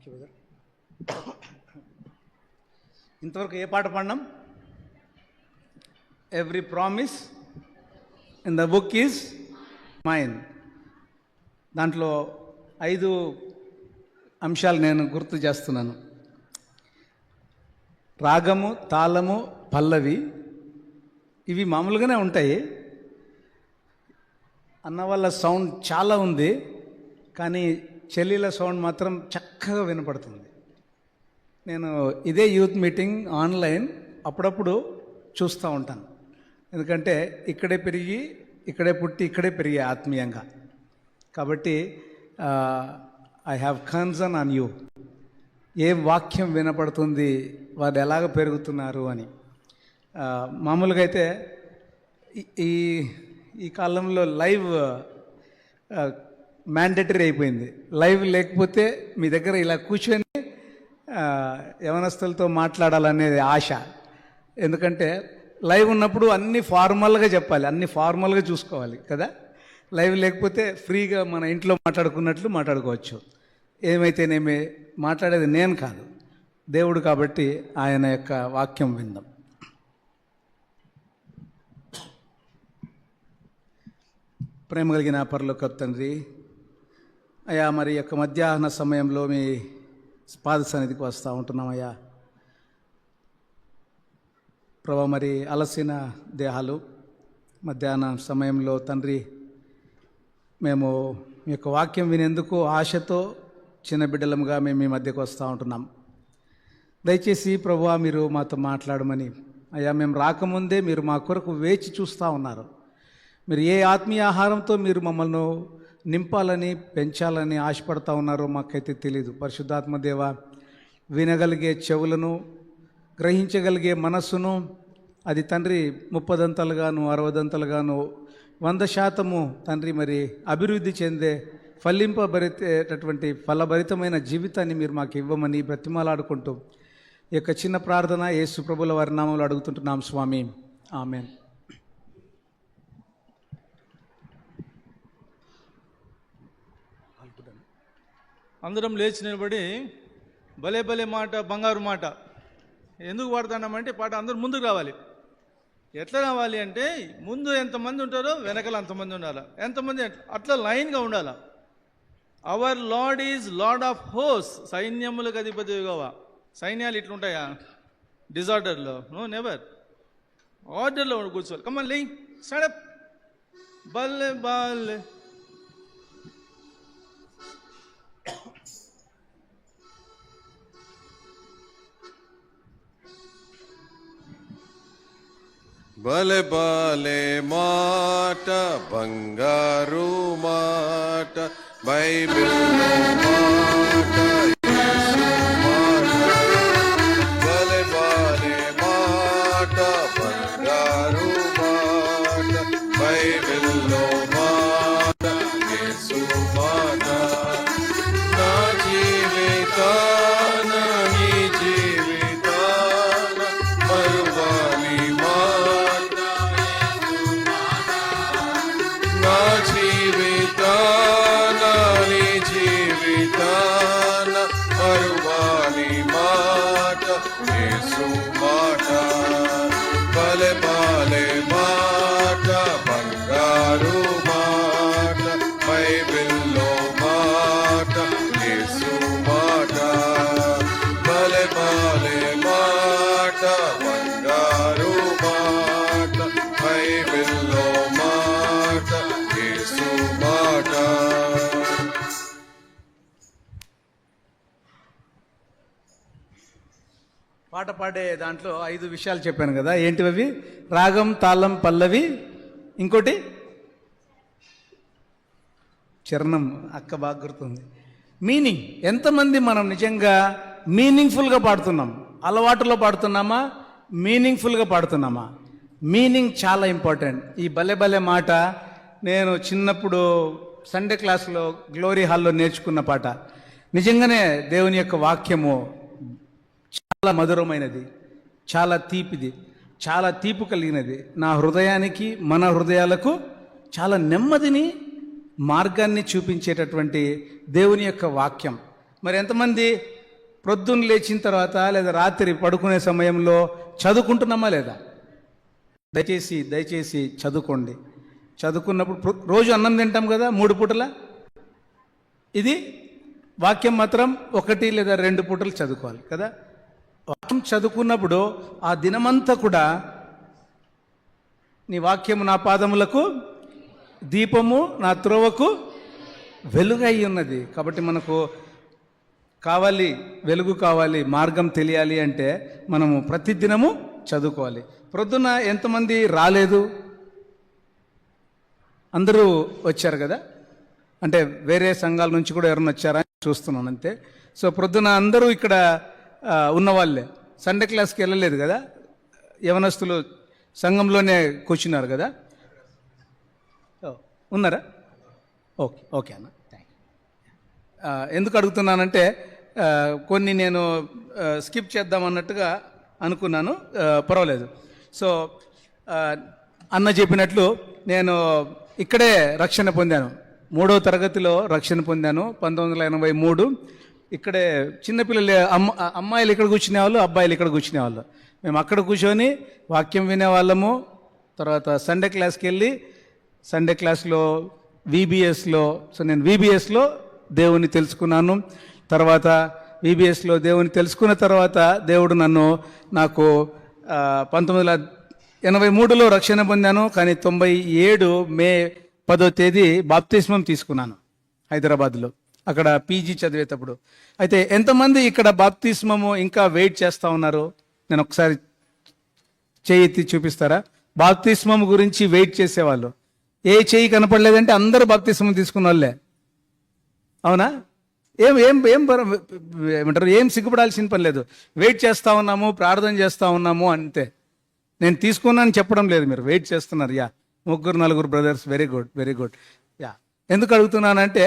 Thank you brother. ఇంతవరకు ఏ పాట పాడినాం? Every promise in the book is mine. దాంట్లో 5 అంశాలు నేను గుర్తు చేస్తున్నాను. రాగము, తాళము, పల్లవి ఇవి మామూలుగానే ఉంటాయి. అన్న వాళ్ళ సౌండ్ చాలా ఉంది, కానీ చెల్లిల సౌండ్ మాత్రం చక్కగా వినపడుతుంది. నేను ఇదే యూత్ మీటింగ్ ఆన్లైన్ అప్పుడప్పుడు చూస్తూ ఉంటాను. ఎందుకంటే ఇక్కడే పెరిగి, ఇక్కడే పుట్టి, ఇక్కడే పెరిగే ఆత్మీయంగా. కాబట్టి I have concern on you. ఏ వాక్యం వినపడుతుంది, వారు ఎలాగ పెరుగుతున్నారు అని. మామూలుగా అయితే ఈ ఈ కాలంలో లైవ్ మ్యాండేటరీ అయిపోయింది. లైవ్ లేకపోతే మీ దగ్గర ఇలా కూర్చొని యవనస్తులతో మాట్లాడాలనేది ఆశ. ఎందుకంటే లైవ్ ఉన్నప్పుడు అన్నీ ఫార్మల్గా చెప్పాలి, అన్నీ ఫార్మల్గా చూసుకోవాలి కదా. లైవ్ లేకపోతే ఫ్రీగా మన ఇంట్లో మాట్లాడుకున్నట్లు మాట్లాడుకోవచ్చు. ఏమైతేనేమి మాట్లాడేది నేను కాదు, దేవుడు. కాబట్టి ఆయన యొక్క వాక్యం విందాం. ప్రేమ కలిగిన పరలోక తండ్రి, అయ్యా మరి యొక్క మధ్యాహ్న సమయంలో మీ పాద సన్నిధికి వస్తూ ఉంటున్నాం అయ్యా ప్రభా. మరి అలసిన దేహాలు మధ్యాహ్న సమయంలో తండ్రి మేము మీ యొక్క వాక్యం వినేందుకు ఆశతో చిన్న బిడ్డలముగా మేము మీ మధ్యకు వస్తూ ఉంటున్నాం. దయచేసి ప్రభువా మీరు మాతో మాట్లాడమని అయ్యా. మేము రాకముందే మీరు మా కొరకు వేచి చూస్తూ ఉన్నారు. మీరు ఏ ఆత్మీయ ఆహారంతో మీరు మమ్మల్ని నింపాలని, పెంచాలని ఆశపడతా ఉన్నారో మాకైతే తెలీదు. పరిశుద్ధాత్మ దేవ, వినగలిగే చెవులను, గ్రహించగలిగే మనస్సును, అది తండ్రి 30 60 100% తండ్రి మరి అభివృద్ధి చెందే ఫలింపబరితేటటువంటి ఫలభరితమైన జీవితాన్ని మీరు మాకు ఇవ్వమని బ్రతిమాలాడుకుంటూ ఈ యొక్క చిన్న ప్రార్థన యేసు ప్రభుల వారి నామంలో అడుగుతుంటున్నాం స్వామి, ఆమేన్. అందరం లేచి నిలబడి భలే భలే మాట, బంగారు మాట ఎందుకు పాడుతున్నామంటే, పాట అందరూ ముందుకు రావాలి. ఎట్లా రావాలి అంటే, ముందు ఎంతమంది ఉంటారో వెనకాల అంతమంది ఉండాలి. ఎంతమంది అట్లా లైన్గా ఉండాలి. Our lord is lord of హోస్, సైన్యములకు అధిపతి యెహోవా. సైన్యాలు ఇట్లుంటాయా డిజార్డర్లో? No, never. ఆర్డర్లో కూర్చోవాలి. కమాన్ లే, స్టాండ్ అప్. బల్లే బాల్లే బలే బలే మాట, బంగారు మాట, బైబిల్ మాట, యేసు మాట. బలే బలే మాట, బంగారు మాట, బైబిల్లో మాట, యేసు మాట. నా జీవితాన నీ జీవితాన మరువాలి మాట, నా జీవితాన నీ జీవితాన మరువాలి మాట, యేసు మాట. బలే బలే మాట, బంగారు మాట, బైబిల్లో మాట, యేసు మాట. బలే బలే మాట, బంగారు మాట, బైబిల్లో మాట, యేసు మాట. పాట పాడే దాంట్లో 5 విషయాలు చెప్పాను కదా. ఏంటివి అవి? రాగం, తాళం, పల్లవి, ఇంకోటి చరణం. అక్క బాగా గుర్తుంది. మీనింగ్. ఎంతమంది మనం నిజంగా మీనింగ్ఫుల్గా పాడుతున్నాం? అలవాటులో పాడుతున్నామా, మీనింగ్ఫుల్గా పాడుతున్నామా? మీనింగ్ చాలా ఇంపార్టెంట్. ఈ భలే భలే మాట నేను చిన్నప్పుడు సండే క్లాస్లో గ్లోరీ హాల్లో నేర్చుకున్న పాట. నిజంగానే దేవుని యొక్క వాక్యము చాలా మధురమైనది, చాలా తీపిది, చాలా తీపు కలిగినది. నా హృదయానికి, మన హృదయాలకు చాలా నెమ్మదిని, మార్గాన్ని చూపించేటటువంటి దేవుని యొక్క వాక్యం. మరి ఎంతమంది ప్రొద్దున లేచిన తర్వాత లేదా రాత్రి పడుకునే సమయంలో చదువుకుంటున్నామా లేదా? దయచేసి చదువుకోండి. చదువుకున్నప్పుడు రోజు అన్నం తింటాం కదా 3 పూటల. ఇది వాక్యం మాత్రం 1 లేదా 2 పూటలు చదువుకోవాలి కదా. వాక్యం చదువుకున్నప్పుడు ఆ దినమంతా కూడా నీ వాక్యము నా పాదములకు దీపము, నా త్రోవకు వెలుగై ఉన్నది. కాబట్టి మనకు కావాలి, వెలుగు కావాలి, మార్గం తెలియాలి అంటే మనము ప్రతిదినము చదువుకోవాలి. ప్రొద్దున ఎంతమంది రాలేదు? అందరూ వచ్చారు కదా. అంటే వేరే సంఘాల నుంచి కూడా ఎవరైనా వచ్చారా చూస్తున్నాను అంతే. సో ప్రొద్దున అందరూ ఇక్కడ ఉన్నవాళ్ళే. సండే క్లాస్కి వెళ్ళలేదు కదా. యవనస్తులు సంఘంలోనే కూర్చున్నారు కదా. ఉన్నారా? ఓకే అన్న, థ్యాంక్ యూ. ఎందుకు అడుగుతున్నానంటే కొన్ని నేను స్కిప్ చేద్దామన్నట్టుగా అనుకున్నాను, పర్వాలేదు. సో అన్న చెప్పినట్లు నేను ఇక్కడే రక్షణ పొందాను. 3వ తరగతిలో రక్షణ పొందాను 1983. ఇక్కడే చిన్నపిల్లలు అమ్మాయిలు ఇక్కడ కూర్చునేవాళ్ళు, అబ్బాయిలు ఇక్కడ కూర్చునేవాళ్ళు. మేము అక్కడ కూర్చొని వాక్యం వినేవాళ్ళము. తర్వాత సండే క్లాస్కి వెళ్ళి సండే క్లాస్లో VBSలో, సో నేను VBSలో దేవుని తెలుసుకున్నాను. తర్వాత VBSలో దేవుని తెలుసుకున్న తర్వాత దేవుడు నాకు 1983లో రక్షణ పొందాను. కానీ 97 మే 10వ తేదీ బాప్తిస్మం తీసుకున్నాను హైదరాబాద్లో, అక్కడ PG చదివేటప్పుడు. అయితే ఎంతమంది ఇక్కడ బాప్తిస్మము ఇంకా వెయిట్ చేస్తూ ఉన్నారు? నేను ఒకసారి చేయి ఎత్తి చూపిస్తారా? బాప్తిస్మం గురించి వెయిట్ చేసేవాళ్ళు ఏ చేయి కనపడలేదంటే అందరూ బాప్తిస్మం తీసుకున్న వాళ్ళే. అవునా? ఏమంటారు, ఏం సిగ్గుపడాల్సిన పని లేదు. వెయిట్ చేస్తూ ఉన్నాము, ప్రార్థన చేస్తూ ఉన్నాము అంతే. నేను తీసుకున్నాను చెప్పడం లేదు, మీరు వెయిట్ చేస్తున్నారు. 3-4 బ్రదర్స్, వెరీ గుడ్. ఎందుకు అడుగుతున్నానంటే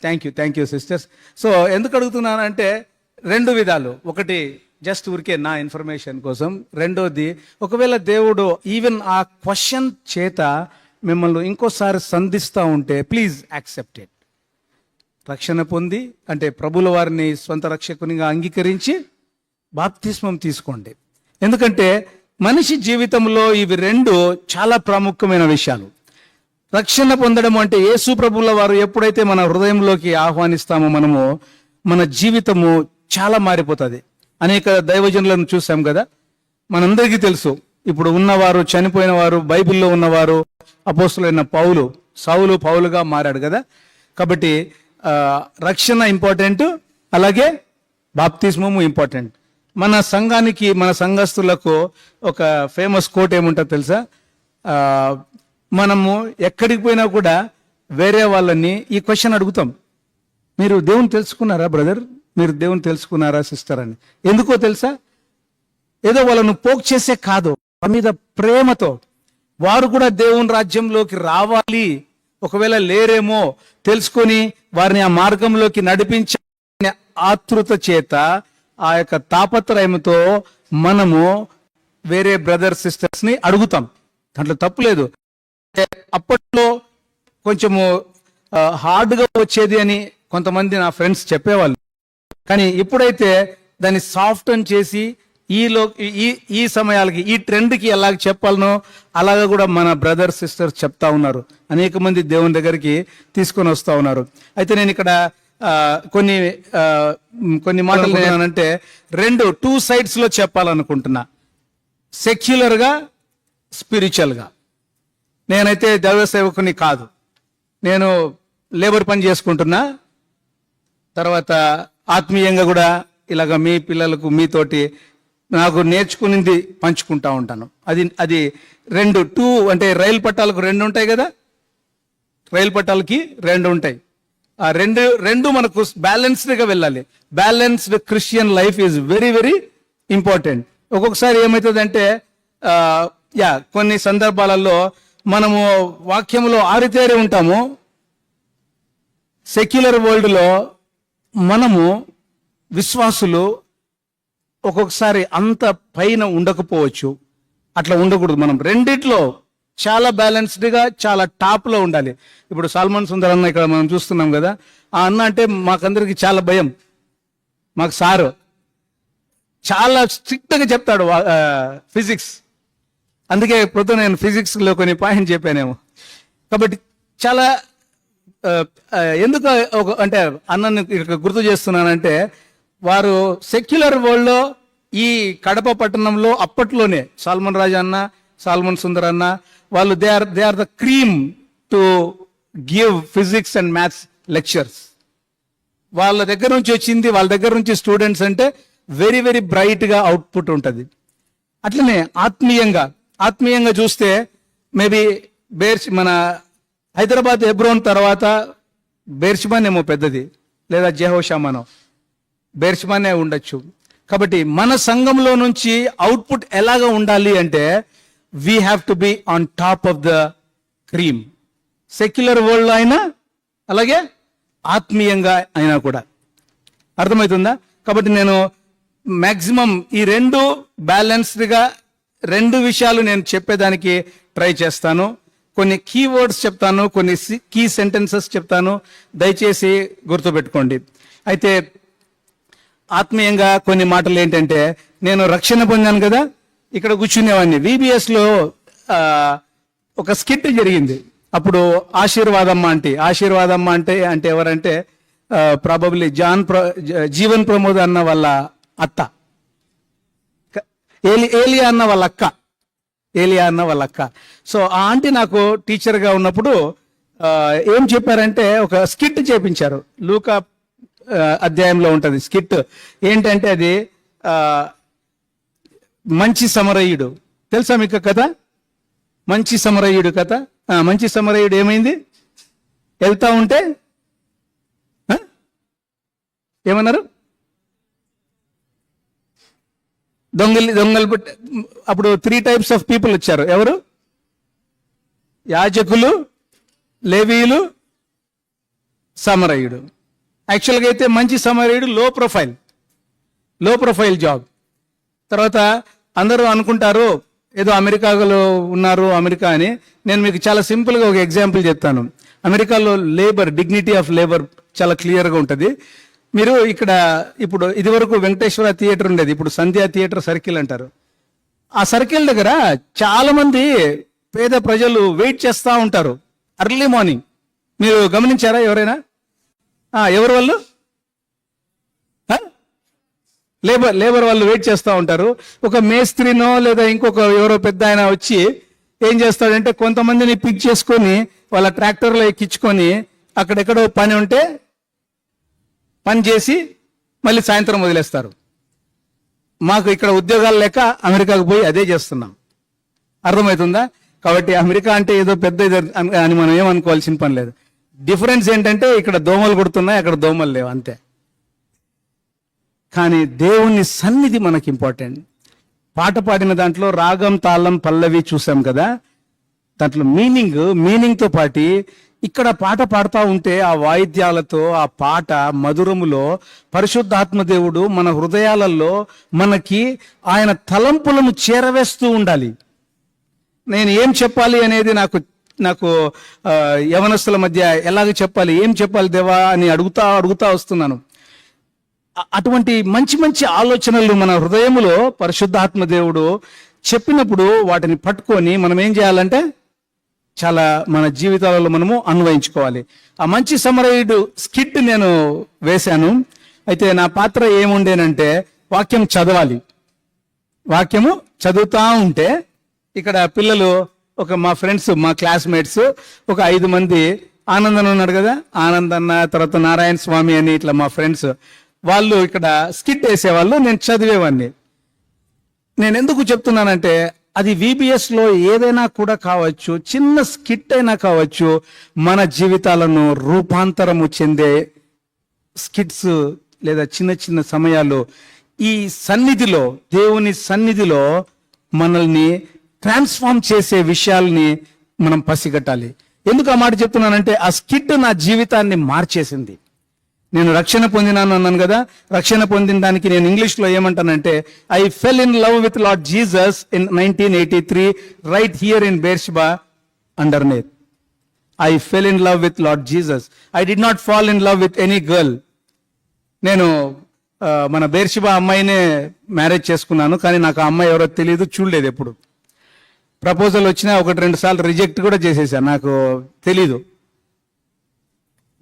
థ్యాంక్ యూ సిస్టర్స్. సో ఎందుకు అడుగుతున్నానంటే 2 విధాలు. ఒకటి జస్ట్ ఊరికే నా ఇన్ఫర్మేషన్ కోసం. రెండోది, ఒకవేళ దేవుడు ఈవెన్ ఆ క్వశ్చన్ చేత మిమ్మల్ని ఇంకోసారి సంధిస్తూ ఉంటే ప్లీజ్ యాక్సెప్ట్ ఇట్. రక్షణ పొంది అంటే ప్రభుల వారిని స్వంత రక్షకునిగా అంగీకరించి బాప్తిస్మం తీసుకోండి. ఎందుకంటే మనిషి జీవితంలో ఇవి 2 చాలా ప్రాముఖ్యమైన విషయాలు. రక్షణ పొందడం అంటే యేసు ప్రభుల వారు ఎప్పుడైతే మన హృదయంలోకి ఆహ్వానిస్తామో మనము, మన జీవితము చాలా మారిపోతుంది. అనేక దైవజనులను చూసాం కదా, మనందరికీ తెలుసు. ఇప్పుడు ఉన్నవారు, చనిపోయిన వారు, బైబిల్లో ఉన్నవారు, అపోస్తులైన సౌలు పౌలుగా మారాడు కదా. కాబట్టి రక్షణ ఇంపార్టెంట్, అలాగే బాప్తిస్మము ఇంపార్టెంట్. మన సంఘానికి, మన సంఘస్థులకు ఒక ఫేమస్ కోట్ ఏముంటుందో తెలుసా? మనము ఎక్కడికి పోయినా కూడా వేరే వాళ్ళని ఈ క్వశ్చన్ అడుగుతాం, మీరు దేవుని తెలుసుకున్నారా బ్రదర్, మీరు దేవుని తెలుసుకున్నారా సిస్టర్ అని. ఎందుకో తెలుసా? ఏదో వాళ్ళను పోక్ చేసే కాదు, వాళ్ళ మీద ప్రేమతో వారు కూడా దేవుని రాజ్యంలోకి రావాలి, ఒకవేళ లేరేమో తెలుసుకొని వారిని ఆ మార్గంలోకి నడిపించే ఆతృత చేత, ఆ యొక్క తాపత్రయంతో మనము వేరే బ్రదర్ సిస్టర్స్ని అడుగుతాం. దాంట్లో తప్పు లేదు. అప్పట్లో కొంచెము హార్డ్గా వచ్చేది అని కొంతమంది నా ఫ్రెండ్స్ చెప్పేవాళ్ళు. కానీ ఇప్పుడైతే దాన్ని సాఫ్ట్ అని చేసి ఈ సమయాలకి, ఈ ట్రెండ్కి ఎలాగ చెప్పాలనో అలాగ కూడా మన బ్రదర్ సిస్టర్స్ చెప్తా ఉన్నారు. అనేక మంది దేవుని దగ్గరికి తీసుకొని వస్తూ ఉన్నారు. అయితే నేను ఇక్కడ కొన్ని మాటలు ఏమనంటే 2 సైడ్స్లో చెప్పాలనుకుంటున్నా, సెక్యులర్గా, స్పిరిచువల్గా. నేనైతే దైవ సేవకుని కాదు, నేను లేబర్ పని చేసుకుంటున్నా. తర్వాత ఆత్మీయంగా కూడా ఇలాగ మీ పిల్లలకు, మీతోటి నాకు నేర్చుకునింది పంచుకుంటా ఉంటాను. అది 2 అంటే రైలు పట్టాలకు 2 ఉంటాయి కదా, రైలు పట్టాలకి 2 ఉంటాయి. ఆ రెండు మనకు బ్యాలెన్స్డ్గా వెళ్ళాలి. Balanced Christian life is very very important. ఒక్కొక్కసారి ఏమవుతుందంటే కొన్ని సందర్భాలలో మనము వాక్యంలో ఆరితేరి ఉంటాము, సెక్యులర్ వరల్డ్లో మనము విశ్వాసులు ఒక్కొక్కసారి అంత పైన ఉండకపోవచ్చు. అట్లా ఉండకూడదు. మనం రెండిట్లో చాలా బ్యాలెన్స్డ్గా, చాలా టాప్లో ఉండాలి. ఇప్పుడు సల్మాన్ సుందర్ అన్న ఇక్కడ మనం చూస్తున్నాం కదా, ఆ అన్న అంటే మాకందరికి చాలా భయం. మాకు సారు చాలా స్ట్రిక్ట్గా చెప్తాడు ఫిజిక్స్. అందుకే ప్రొద్దున నేను ఫిజిక్స్లో కొన్ని పాయింట్ చెప్పానేమో. కాబట్టి చాలా ఎందుకు అంటే అన్నని ఇక్కడ గుర్తు చేస్తున్నానంటే, వారు సెక్యులర్ వరల్డ్లో ఈ కడప పట్టణంలో అప్పట్లోనే సాల్మన్ రాజు అన్న, సాల్మన్ సుందర్ అన్న, వాళ్ళు they are the cream to give physics and maths lectures. వాళ్ళ దగ్గర నుంచి వచ్చింది, వాళ్ళ దగ్గర నుంచి స్టూడెంట్స్ అంటే వెరీ వెరీ బ్రైట్గా అవుట్పుట్ ఉంటుంది. అట్లనే ఆత్మీయంగా చూస్తే మేబీ మన హైదరాబాద్ హెబ్రోన్ తర్వాత బేర్షిబాన్ ఏమో పెద్దది, లేదా జెహోషామానో, బేర్షిబానే ఉండొచ్చు. కాబట్టి మన సంఘంలో నుంచి అవుట్పుట్ ఎలాగా ఉండాలి అంటే, we have to be on top of the cream. Secular world అయినా, అలాగే ఆత్మీయంగా అయినా కూడా. అర్థమవుతుందా? కాబట్టి నేను మ్యాక్సిమం ఈ రెండు బ్యాలెన్స్డ్గా రెండు విషయాలు నేను చెప్పేదానికి ట్రై చేస్తాను. కొన్ని కీవర్డ్స్ చెప్తాను, కొన్ని కీ సెంటెన్సెస్ చెప్తాను, దయచేసి గుర్తుపెట్టుకోండి. అయితే ఆత్మీయంగా కొన్ని మాటలు ఏంటంటే, నేను రక్షణ పొందాను కదా, ఇక్కడ కూర్చునేవాడిని. VBSలో ఒక స్కిట్ జరిగింది. అప్పుడు ఆశీర్వాదమ్మ అంటే ఎవరంటే ప్రాబబ్లీ జీవన్ ప్రమోద్ అన్న వాళ్ళ అత్త, ఏలియా అన్న వాళ్ళ అక్క. సో ఆ ఆంటీ నాకు టీచర్గా ఉన్నప్పుడు ఏం చెప్పారంటే, ఒక స్కిట్ చేపించారు. లూకా అధ్యాయంలో ఉంటుంది స్కిట్. ఏంటంటే అది మంచి సమరయుడు. తెలుసా మీకు కథ? మంచి సమరయుడు కథ. మంచి సమరయుడు ఏమైంది? వెళ్తా ఉంటే ఏమన్నారు? దొంగలు అప్పుడు 3 types ఆఫ్ పీపుల్ వచ్చారు. ఎవరు? యాజకులు, లేవీయులు, సమరయుడు. యాక్చువల్గా అయితే మంచి సమరయుడు లో ప్రొఫైల్ జాబ్. తర్వాత అందరూ అనుకుంటారు ఏదో అమెరికాలో ఉన్నారు అమెరికా అని. నేను మీకు చాలా సింపుల్గా ఒక ఎగ్జాంపుల్ చెప్తాను. అమెరికాలో డిగ్నిటీ ఆఫ్ లేబర్ చాలా క్లియర్గా ఉంటుంది. మీరు ఇక్కడ ఇప్పుడు ఇదివరకు వెంకటేశ్వర థియేటర్ ఉండేది, ఇప్పుడు సంధ్యా థియేటర్ సర్కిల్ అంటారు. ఆ సర్కిల్ దగ్గర చాలా మంది పేద ప్రజలు వెయిట్ చేస్తూ ఉంటారు అర్లీ మార్నింగ్. మీరు గమనించారా ఎవరైనా? ఎవరు వాళ్ళు? లేబర్ వాళ్ళు వెయిట్ చేస్తూ ఉంటారు. ఒక మేస్త్రినో లేదా ఇంకొక ఎవరో పెద్ద ఆయన వచ్చి ఏం చేస్తాడంటే, కొంతమందిని పిక్ చేసుకొని వాళ్ళ ట్రాక్టర్లో ఎక్కించుకొని అక్కడెక్కడో పని ఉంటే పని చేసి మళ్ళీ సాయంత్రం వదిలేస్తారు. మాకు ఇక్కడ ఉద్యోగాలు లేక అమెరికాకు పోయి అదే చేస్తున్నాం. అర్థమవుతుందా? కాబట్టి అమెరికా అంటే ఏదో పెద్ద అని మనం ఏమనుకోవాల్సిన పని లేదు. డిఫరెన్స్ ఏంటంటే, ఇక్కడ దోమలు కొడుతున్నాయి, అక్కడ దోమలు లేవు, అంతే. కానీ దేవుని సన్నిధి మనకి ఇంపార్టెంట్. పాట పాడిన దాంట్లో రాగం, తాళం, పల్లవి చూసాం కదా. దాంట్లో మీనింగ్తో పాటు ఇక్కడ పాట పాడుతూ ఉంటే ఆ వాయిద్యాలతో ఆ పాట మధురములో పరిశుద్ధాత్మ దేవుడు మన హృదయాలలో మనకి ఆయన తలంపులను చేరవేస్తూ ఉండాలి. నేను ఏం చెప్పాలి అనేది నాకు యవనస్తుల మధ్య ఎలాగ చెప్పాలి, ఏం చెప్పాలి దేవా అని అడుగుతా వస్తున్నాను. అటువంటి మంచి ఆలోచనలు మన హృదయములో పరిశుద్ధాత్మ దేవుడు చెప్పినప్పుడు వాటిని పట్టుకొని మనం ఏం చేయాలంటే చాలా మన జీవితాలలో మనము అన్వయించుకోవాలి. ఆ మంచి సమరయుడు స్కిట్ నేను వేశాను. అయితే నా పాత్ర ఏముండేనంటే, వాక్యం చదువుతా ఉంటే ఇక్కడ పిల్లలు మా ఫ్రెండ్స్, మా క్లాస్మేట్స్ ఒక 5 మంది, ఆనందన్ ఉన్నాడు కదా, ఆనందన్న, తర్వాత నారాయణ స్వామి అని ఇట్లా మా ఫ్రెండ్స్, వాళ్ళు ఇక్కడ స్కిట్ వేసేవాళ్ళు, నేను చదివేవాడిని. నేను ఎందుకు చెప్తున్నానంటే, అది VBSలో ఏదైనా కూడా కావచ్చు, చిన్న స్కిట్ అయినా కావచ్చు, మన జీవితాలను రూపాంతరము చెందే స్కిట్స్ లేదా చిన్న సమయాలు ఈ సన్నిధిలో, దేవుని సన్నిధిలో మనల్ని ట్రాన్స్ఫార్మ్ చేసే విషయాల్ని మనం పసిగట్టాలి. ఎందుకు ఆ మాట చెప్తున్నానంటే, ఆ స్కిట్ నా జీవితాన్ని మార్చేసింది. నేను రక్షణ పొందినాను అన్నాను కదా. రక్షణ పొందిన దానికి నేను ఇంగ్లీష్లో ఏమంటానంటే, I fell in love with Lord Jesus in 1983 right here in Beersheba underneath. I fell in love with Lord Jesus. I did not fall in love with any girl. నేను మన బేర్షిబా అమ్మాయినే మ్యారేజ్ చేసుకున్నాను. కానీ నాకు ఆ అమ్మాయి ఎవరో తెలియదు, చూడలేదు ఎప్పుడు. ప్రపోజల్ వచ్చినా 1-2 సార్లు రిజెక్ట్ కూడా చేసేసాను, నాకు తెలీదు.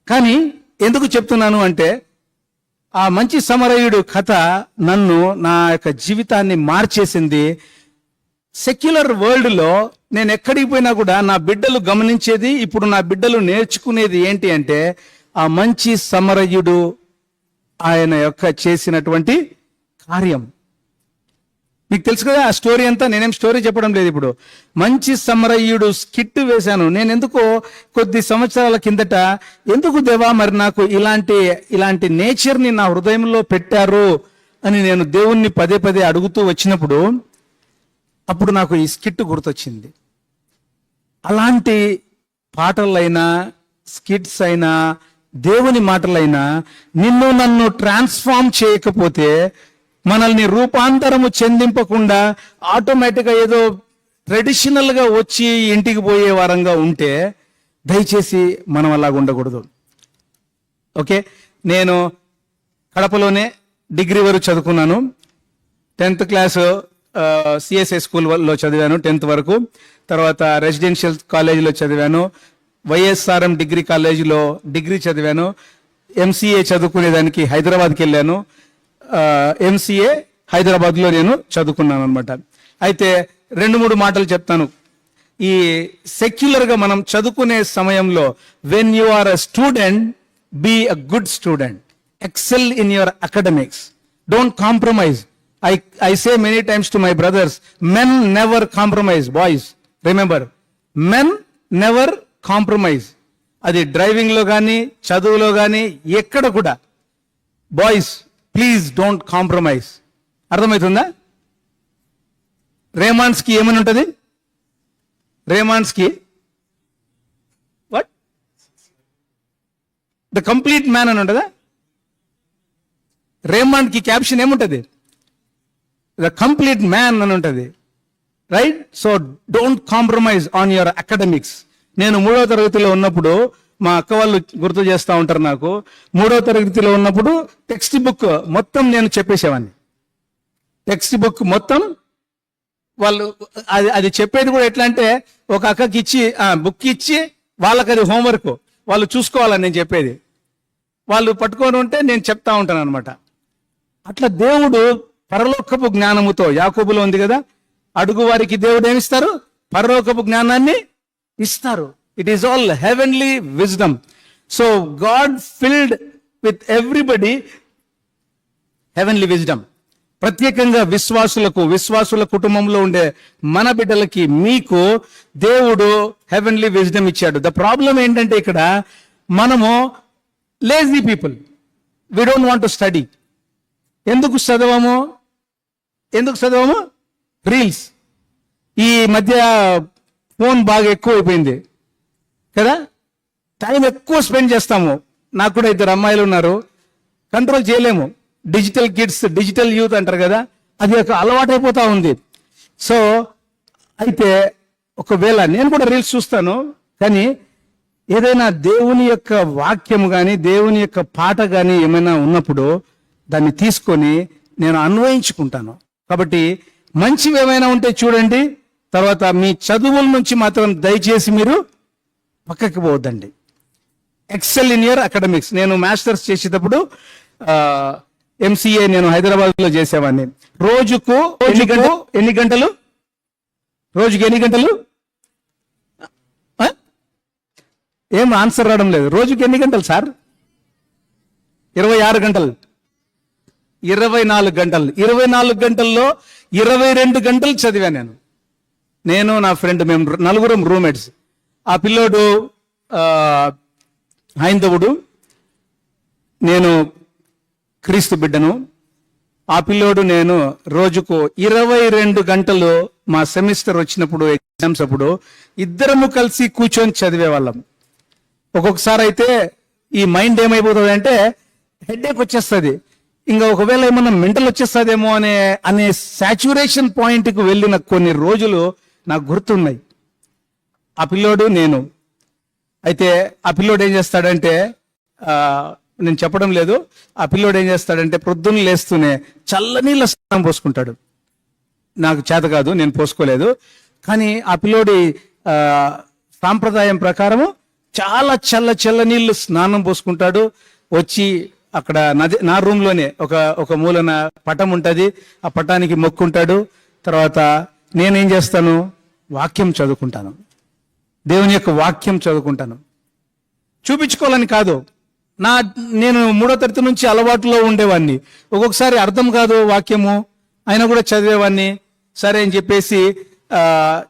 కానీ ఎందుకు చెప్తున్నాను అంటే, ఆ మంచి సమరయుడు కథ నన్ను, నా యొక్క జీవితాన్ని మార్చేసింది. సెక్యులర్ వరల్డ్లో నేను ఎక్కడికి పోయినా కూడా నా బిడ్డలు గమనించేది, ఇప్పుడు నా బిడ్డలు నేర్చుకునేది ఏంటి అంటే, ఆ మంచి సమరయుడు ఆయన యొక్క చేసినటువంటి కార్యం. మీకు తెలుసు కదా ఆ స్టోరీ అంతా, నేనేం స్టోరీ చెప్పడం లేదు ఇప్పుడు. మంచి సమరయుడు స్కిట్ వేశాను నేను. ఎందుకో కొద్ది సంవత్సరాల కిందట, ఎందుకు దేవా మరి నాకు ఇలాంటి నేచర్ని నా హృదయంలో పెట్టారు అని నేను దేవుణ్ణి పదే పదే అడుగుతూ వచ్చినప్పుడు, అప్పుడు నాకు ఈ స్కిట్ గుర్తొచ్చింది. అలాంటి పాటలైనా, స్కిట్స్ అయినా, దేవుని మాటలైనా నిన్ను నన్ను ట్రాన్స్ఫార్మ్ చేయకపోతే, మనల్ని రూపాంతరము చెందింపకుండా ఆటోమేటిక్గా ఏదో ట్రెడిషనల్గా వచ్చి ఇంటికి పోయే వారంగా ఉంటే, దయచేసి మనం అలాగ ఉండకూడదు. ఓకే, నేను కడపలోనే డిగ్రీ వరకు చదువుకున్నాను. 10th క్లాస్ సిఎస్ఐ స్కూల్లో చదివాను 10th వరకు. తర్వాత రెసిడెన్షియల్ కాలేజీలో చదివాను. వైఎస్ఆర్ఎం డిగ్రీ కాలేజీలో డిగ్రీ చదివాను. ఎంసీఏ చదువుకునేదానికి హైదరాబాద్కి వెళ్ళాను. ఎంసీఏ హైదరాబాద్లో నేను చదువుకున్నాను అనమాట. అయితే 2-3 మాటలు చెప్తాను. ఈ సెక్యులర్గా మనం చదువుకునే సమయంలో, when you are a student, be a good student, excel in your academics, don't compromise. I say many times to my brothers, men never compromise. Boys, remember, men never compromise. అది డ్రైవింగ్ లో కానీ, చదువులో కానీ, ఎక్కడ కూడా. Boys, please don't compromise. అర్థమవుతుందా? రేమాన్స్కి ఏమని ఉంటుంది? రేమాన్స్కి వాట్, ద కంప్లీట్ మ్యాన్ అని ఉంటుందా? రేమాండ్కి క్యాప్షన్ ఏముంటుంది? ద కంప్లీట్ మ్యాన్ అని ఉంటుంది, right? So don't compromise on your academics. నేను 3వ తరగతిలో ఉన్నప్పుడు, మా అక్క వాళ్ళు గుర్తు చేస్తూ ఉంటారు నాకు, 3వ తరగతిలో ఉన్నప్పుడు టెక్స్ట్ బుక్ మొత్తం నేను చెప్పేసేవాడిని. టెక్స్ట్ బుక్ మొత్తం వాళ్ళు అది చెప్పేది కూడా ఎట్లా అంటే, ఒక అక్కకి ఇచ్చి బుక్ ఇచ్చి వాళ్ళకి అది హోంవర్క్, వాళ్ళు చూసుకోవాలని నేను చెప్పేది. వాళ్ళు పట్టుకొని ఉంటే నేను చెప్తా ఉంటాను అనమాట. అట్లా దేవుడు పరలోకపు జ్ఞానముతో, యాకోబులో ఉంది కదా, అడుగు వారికి దేవుడు ఏమిస్తారు? పరలోకపు జ్ఞానాన్ని ఇస్తారు. It is all heavenly wisdom. So God filled with everybody heavenly wisdom. ప్రత్యేకంగా విశ్వాసుల కుటుంబంలో ఉండే మన బిడ్డలకి, మీకు దేవుడు హెవెన్లీ విజ్డమ్ ఇచ్చాడు. ద ప్రాబ్లం ఏంటంటే, ఇక్కడ మనము lazy people, we don't want to study. ఎందుకు చదవము? రీల్స్. ఈ మధ్య ఫోన్ బాగా ఎక్కువ అయిపోయింది కదా, టైం ఎక్కువ స్పెండ్ చేస్తాము. నాకు కూడా 2 అమ్మాయిలు ఉన్నారు, కంట్రోల్ చేయలేము. డిజిటల్ కిడ్స్, డిజిటల్ యూత్ అంటారు కదా, అది ఒక అలవాటైపోతా ఉంది. సో అయితే ఒకవేళ నేను కూడా రీల్స్ చూస్తాను, కానీ ఏదైనా దేవుని యొక్క వాక్యము కానీ, దేవుని యొక్క పాట కానీ ఏమైనా ఉన్నప్పుడు దాన్ని తీసుకొని నేను అన్వయించుకుంటాను. కాబట్టి మంచివి ఏమైనా ఉంటే చూడండి. తర్వాత మీ చదువుల నుంచి మాత్రం దయచేసి మీరు పక్కకి పోవద్దండి. Excel in your academics. నేను మాస్టర్స్ చేసేటప్పుడు ఎంసీఏ నేను హైదరాబాద్లో చేసేవాడిని. రోజుకు ఎన్ని గంటలు? ఏం ఆన్సర్ రావడం లేదు. రోజుకి ఎన్ని గంటలు సార్? 26 గంటలు. 24 గంటలు. 24 గంటల్లో 22 గంటలు చదివాను నేను నా ఫ్రెండ్. మేము 4 రూమ్మేట్స్. ఆ పిల్లోడు హైందవుడు, నేను క్రీస్తు బిడ్డను. ఆ పిల్లోడు నేను రోజుకు 22 గంటలు మా సెమిస్టర్ వచ్చినప్పుడు, ఎగ్జామ్స్ అప్పుడు ఇద్దరము కలిసి కూర్చొని చదివేవాళ్ళం. ఒక్కొక్కసారి అయితే ఈ మైండ్ ఏమైపోతుంది అంటే హెడేక్ వచ్చేస్తుంది. ఇంకా ఒకవేళ ఏమన్నా మెంటల్ వచ్చేస్తుందేమో అనే సాచ్యురేషన్ పాయింట్కి వెళ్ళిన కొన్ని రోజులు నాకు గుర్తున్నాయి. ఆ పిల్లోడు నేను. అయితే ఆ పిల్లోడు ఏం చేస్తాడంటే నేను చెప్పడం లేదు. ఆ పిల్లోడు ఏం చేస్తాడంటే ప్రొద్దున లేస్తూనే చల్లనీళ్ళ స్నానం పోసుకుంటాడు. నాకు చేత కాదు, నేను పోసుకోలేదు. కానీ ఆ పిల్లోడి సాంప్రదాయం ప్రకారము చాలా చల్ల నీళ్ళు స్నానం పోసుకుంటాడు. వచ్చి అక్కడ నా రూమ్ లోనే ఒక మూలన పటం ఉంటుంది, ఆ పటానికి మొక్కుంటాడు. తర్వాత నేనేం చేస్తాను, వాక్యం చదువుకుంటాను, దేవుని యొక్క వాక్యం చదువుకుంటాను. చూపించుకోవాలని కాదు, నేను 3వ తరగతి నుంచి అలవాటులో ఉండేవాడిని. ఒక్కొక్కసారి అర్థం కాదు వాక్యము, అయినా కూడా చదివేవాడిని. సరే అని చెప్పేసి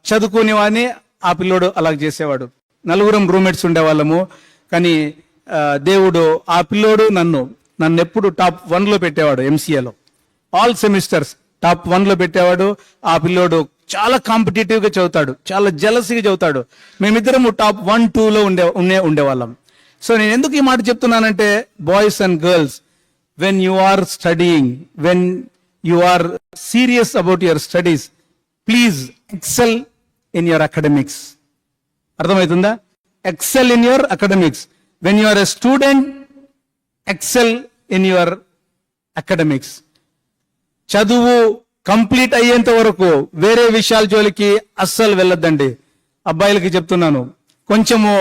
చదువుకునేవాడిని. ఆ పిల్లోడు అలాగ చేసేవాడు. 4 రూమ్మేట్స్ ఉండేవాళ్ళము. కానీ దేవుడు ఆ పిల్లోడు నన్ను ఎప్పుడు టాప్ 1లో పెట్టేవాడు. MCAలో ఆల్ సెమిస్టర్స్ టాప్ 1లో పెట్టేవాడు. ఆ పిల్లోడు చాలా కాంపిటేటివ్గా చదువుతాడు, చాలా జలసీగా చదువుతాడు. మేమిద్దరము టాప్ 1, 2లో ఉండేవాళ్ళం. సో నేను ఎందుకు ఈ మాట చెప్తున్నానంటే, boys and girls, when you are studying, when you are serious about your studies, please excel in your academics. అర్థమవుతుందా? Excel in your academics. When you are a student, excel in your academics. చదువు complete అయ్యేంత వరకు వేరే విషయాల జోలికి అస్సలు వెళ్ళొద్దండి. అబ్బాయిలకి చెప్తున్నాను, కొంచెము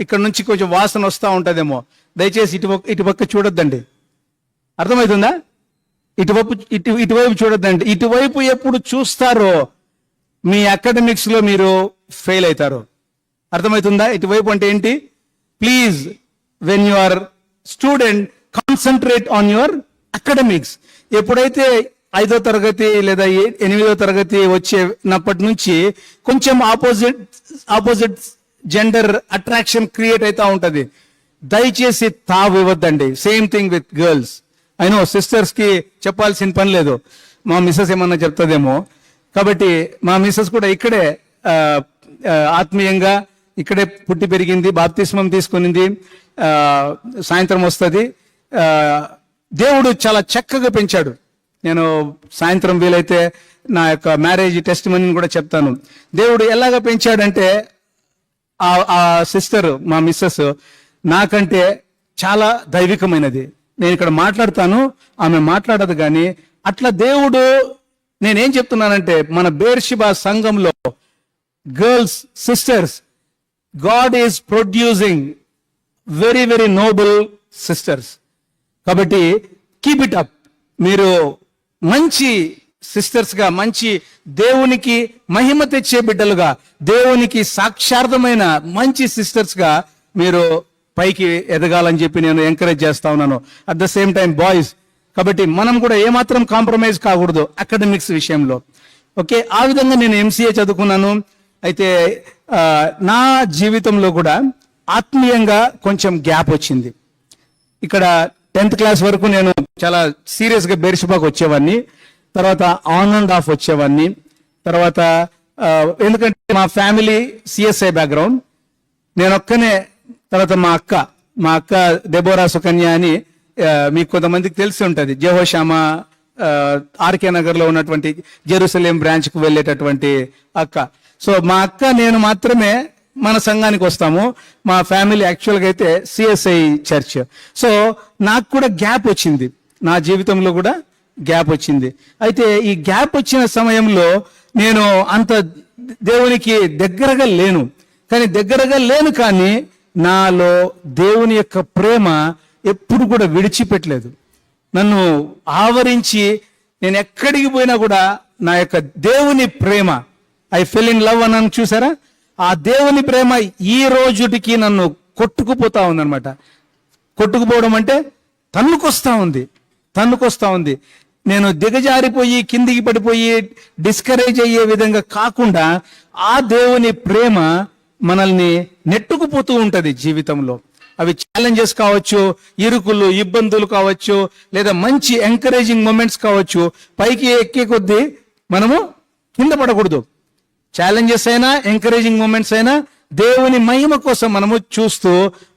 ఇక్కడ నుంచి కొంచెం వాసన వస్తూ ఉంటుందేమో, దయచేసి ఇటుపక్క చూడొద్దండి. అర్థమవుతుందా? ఇటువైపు చూడొద్దండి. ఇటువైపు ఎప్పుడు చూస్తారో మీ అకాడమిక్స్ లో మీరు ఫెయిల్ అవుతారు. అర్థమవుతుందా? ఇటువైపు అంటే ఏంటి? Please, when you are student, concentrate on your academics. ఎప్పుడైతే 5వ తరగతి లేదా 8వ తరగతి వచ్చేనప్పటి నుంచి కొంచెం ఆపోజిట్ జెండర్ అట్రాక్షన్ క్రియేట్ అవుతా ఉంటది. దయచేసి తావు ఇవ్వద్దండి. Same thing with girls. అయినో సిస్టర్స్ కి చెప్పాల్సిన పని లేదు, మా మిస్సెస్ ఏమన్నా చెప్తుందేమో. కాబట్టి మా మిస్సెస్ కూడా ఇక్కడే ఆత్మీయంగా ఇక్కడే పుట్టి పెరిగింది, బాప్తిస్మం తీసుకునింది, సాయంత్రం వస్తుంది. దేవుడు చాలా చక్కగా పెంచాడు. నేను సాయంత్రం వీలైతే నా యొక్క మ్యారేజ్ టెస్ట్ మనీని కూడా చెప్తాను. దేవుడు ఎలాగ పెంచాడంటే, ఆ సిస్టర్, మా మిస్సెస్ నాకంటే చాలా దైవికమైనది. నేను ఇక్కడ మాట్లాడతాను, ఆమె మాట్లాడదు. కానీ అట్లా దేవుడు, నేనేం చెప్తున్నానంటే, మన బేర్షిబా సంఘంలో girls, sisters, God is producing very very Nobel sisters. కాబట్టి కీప్ ఇట్ అప్. మీరు మంచి సిస్టర్స్ గా, మంచి దేవునికి మహిమ తెచ్చే బిడ్డలుగా, దేవునికి సాక్షార్థమైన మంచి సిస్టర్స్ గా మీరు పైకి ఎదగాలని చెప్పి నేను ఎంకరేజ్ చేస్తా ఉన్నాను. At the same time boys, కాబట్టి మనం కూడా ఏమాత్రం కాంప్రమైజ్ కాకూడదు అకాడమిక్స్ విషయంలో. ఓకే, ఆ విధంగా నేను MCA చదువుకున్నాను. అయితే నా జీవితంలో కూడా ఆత్మీయంగా కొంచెం గ్యాప్ వచ్చింది. ఇక్కడ 10th క్లాస్ వరకు నేను చాలా సీరియస్గా బేర్షిబాకు వచ్చేవాడిని. తర్వాత ఆన్ అండ్ ఆఫ్ వచ్చేవాడిని. తర్వాత ఎందుకంటే మా ఫ్యామిలీ CSI బ్యాక్గ్రౌండ్, నేను ఒక్కనే. తర్వాత మా అక్క డెబోరా సుకన్య అని మీకు కొంతమందికి తెలిసి ఉంటుంది, జెహోషామా RK నగర్లో ఉన్నటువంటి జెరూసలేం బ్రాంచ్కు వెళ్ళేటటువంటి అక్క. సో మా అక్క నేను మాత్రమే మన సంఘానికి వస్తాము. మా ఫ్యామిలీ యాక్చువల్గా అయితే CSI చర్చ్. సో నాకు కూడా గ్యాప్ వచ్చింది, నా జీవితంలో కూడా గ్యాప్ వచ్చింది. అయితే ఈ గ్యాప్ వచ్చిన సమయంలో నేను అంత దేవునికి దగ్గరగా లేను. కానీ నాలో దేవుని యొక్క ప్రేమ ఎప్పుడు కూడా విడిచిపెట్టలేదు. నన్ను ఆవరించి నేను ఎక్కడికి పోయినా కూడా నా యొక్క దేవుని ప్రేమ, ఐ ఫెల్ ఇన్ లవ్ అన్నాను చూసారా, ఆ దేవుని ప్రేమ ఈ రోజుటికి నన్ను కొట్టుకుపోతా ఉందన్నమాట. కొట్టుకుపోవడం అంటే తన్నుకొస్తా ఉంది. నేను దిగజారిపోయి కిందికి పడిపోయి డిస్కరేజ్ అయ్యే విధంగా కాకుండా ఆ దేవుని ప్రేమ మనల్ని నెట్టుకుపోతూ ఉంటది జీవితంలో. అవి ఛాలెంజెస్ కావచ్చు, ఇరుకులు, ఇబ్బందులు కావచ్చు, లేదా మంచి ఎంకరేజింగ్ మూమెంట్స్ కావచ్చు. పైకి ఎక్కే కొద్దీ మనము కింద పడకూడదు. ఛాలెంజెస్ అయినా, ఎంకరేజింగ్ మూమెంట్స్ అయినా దేవుని మహిమ కోసం మనము చూస్తూ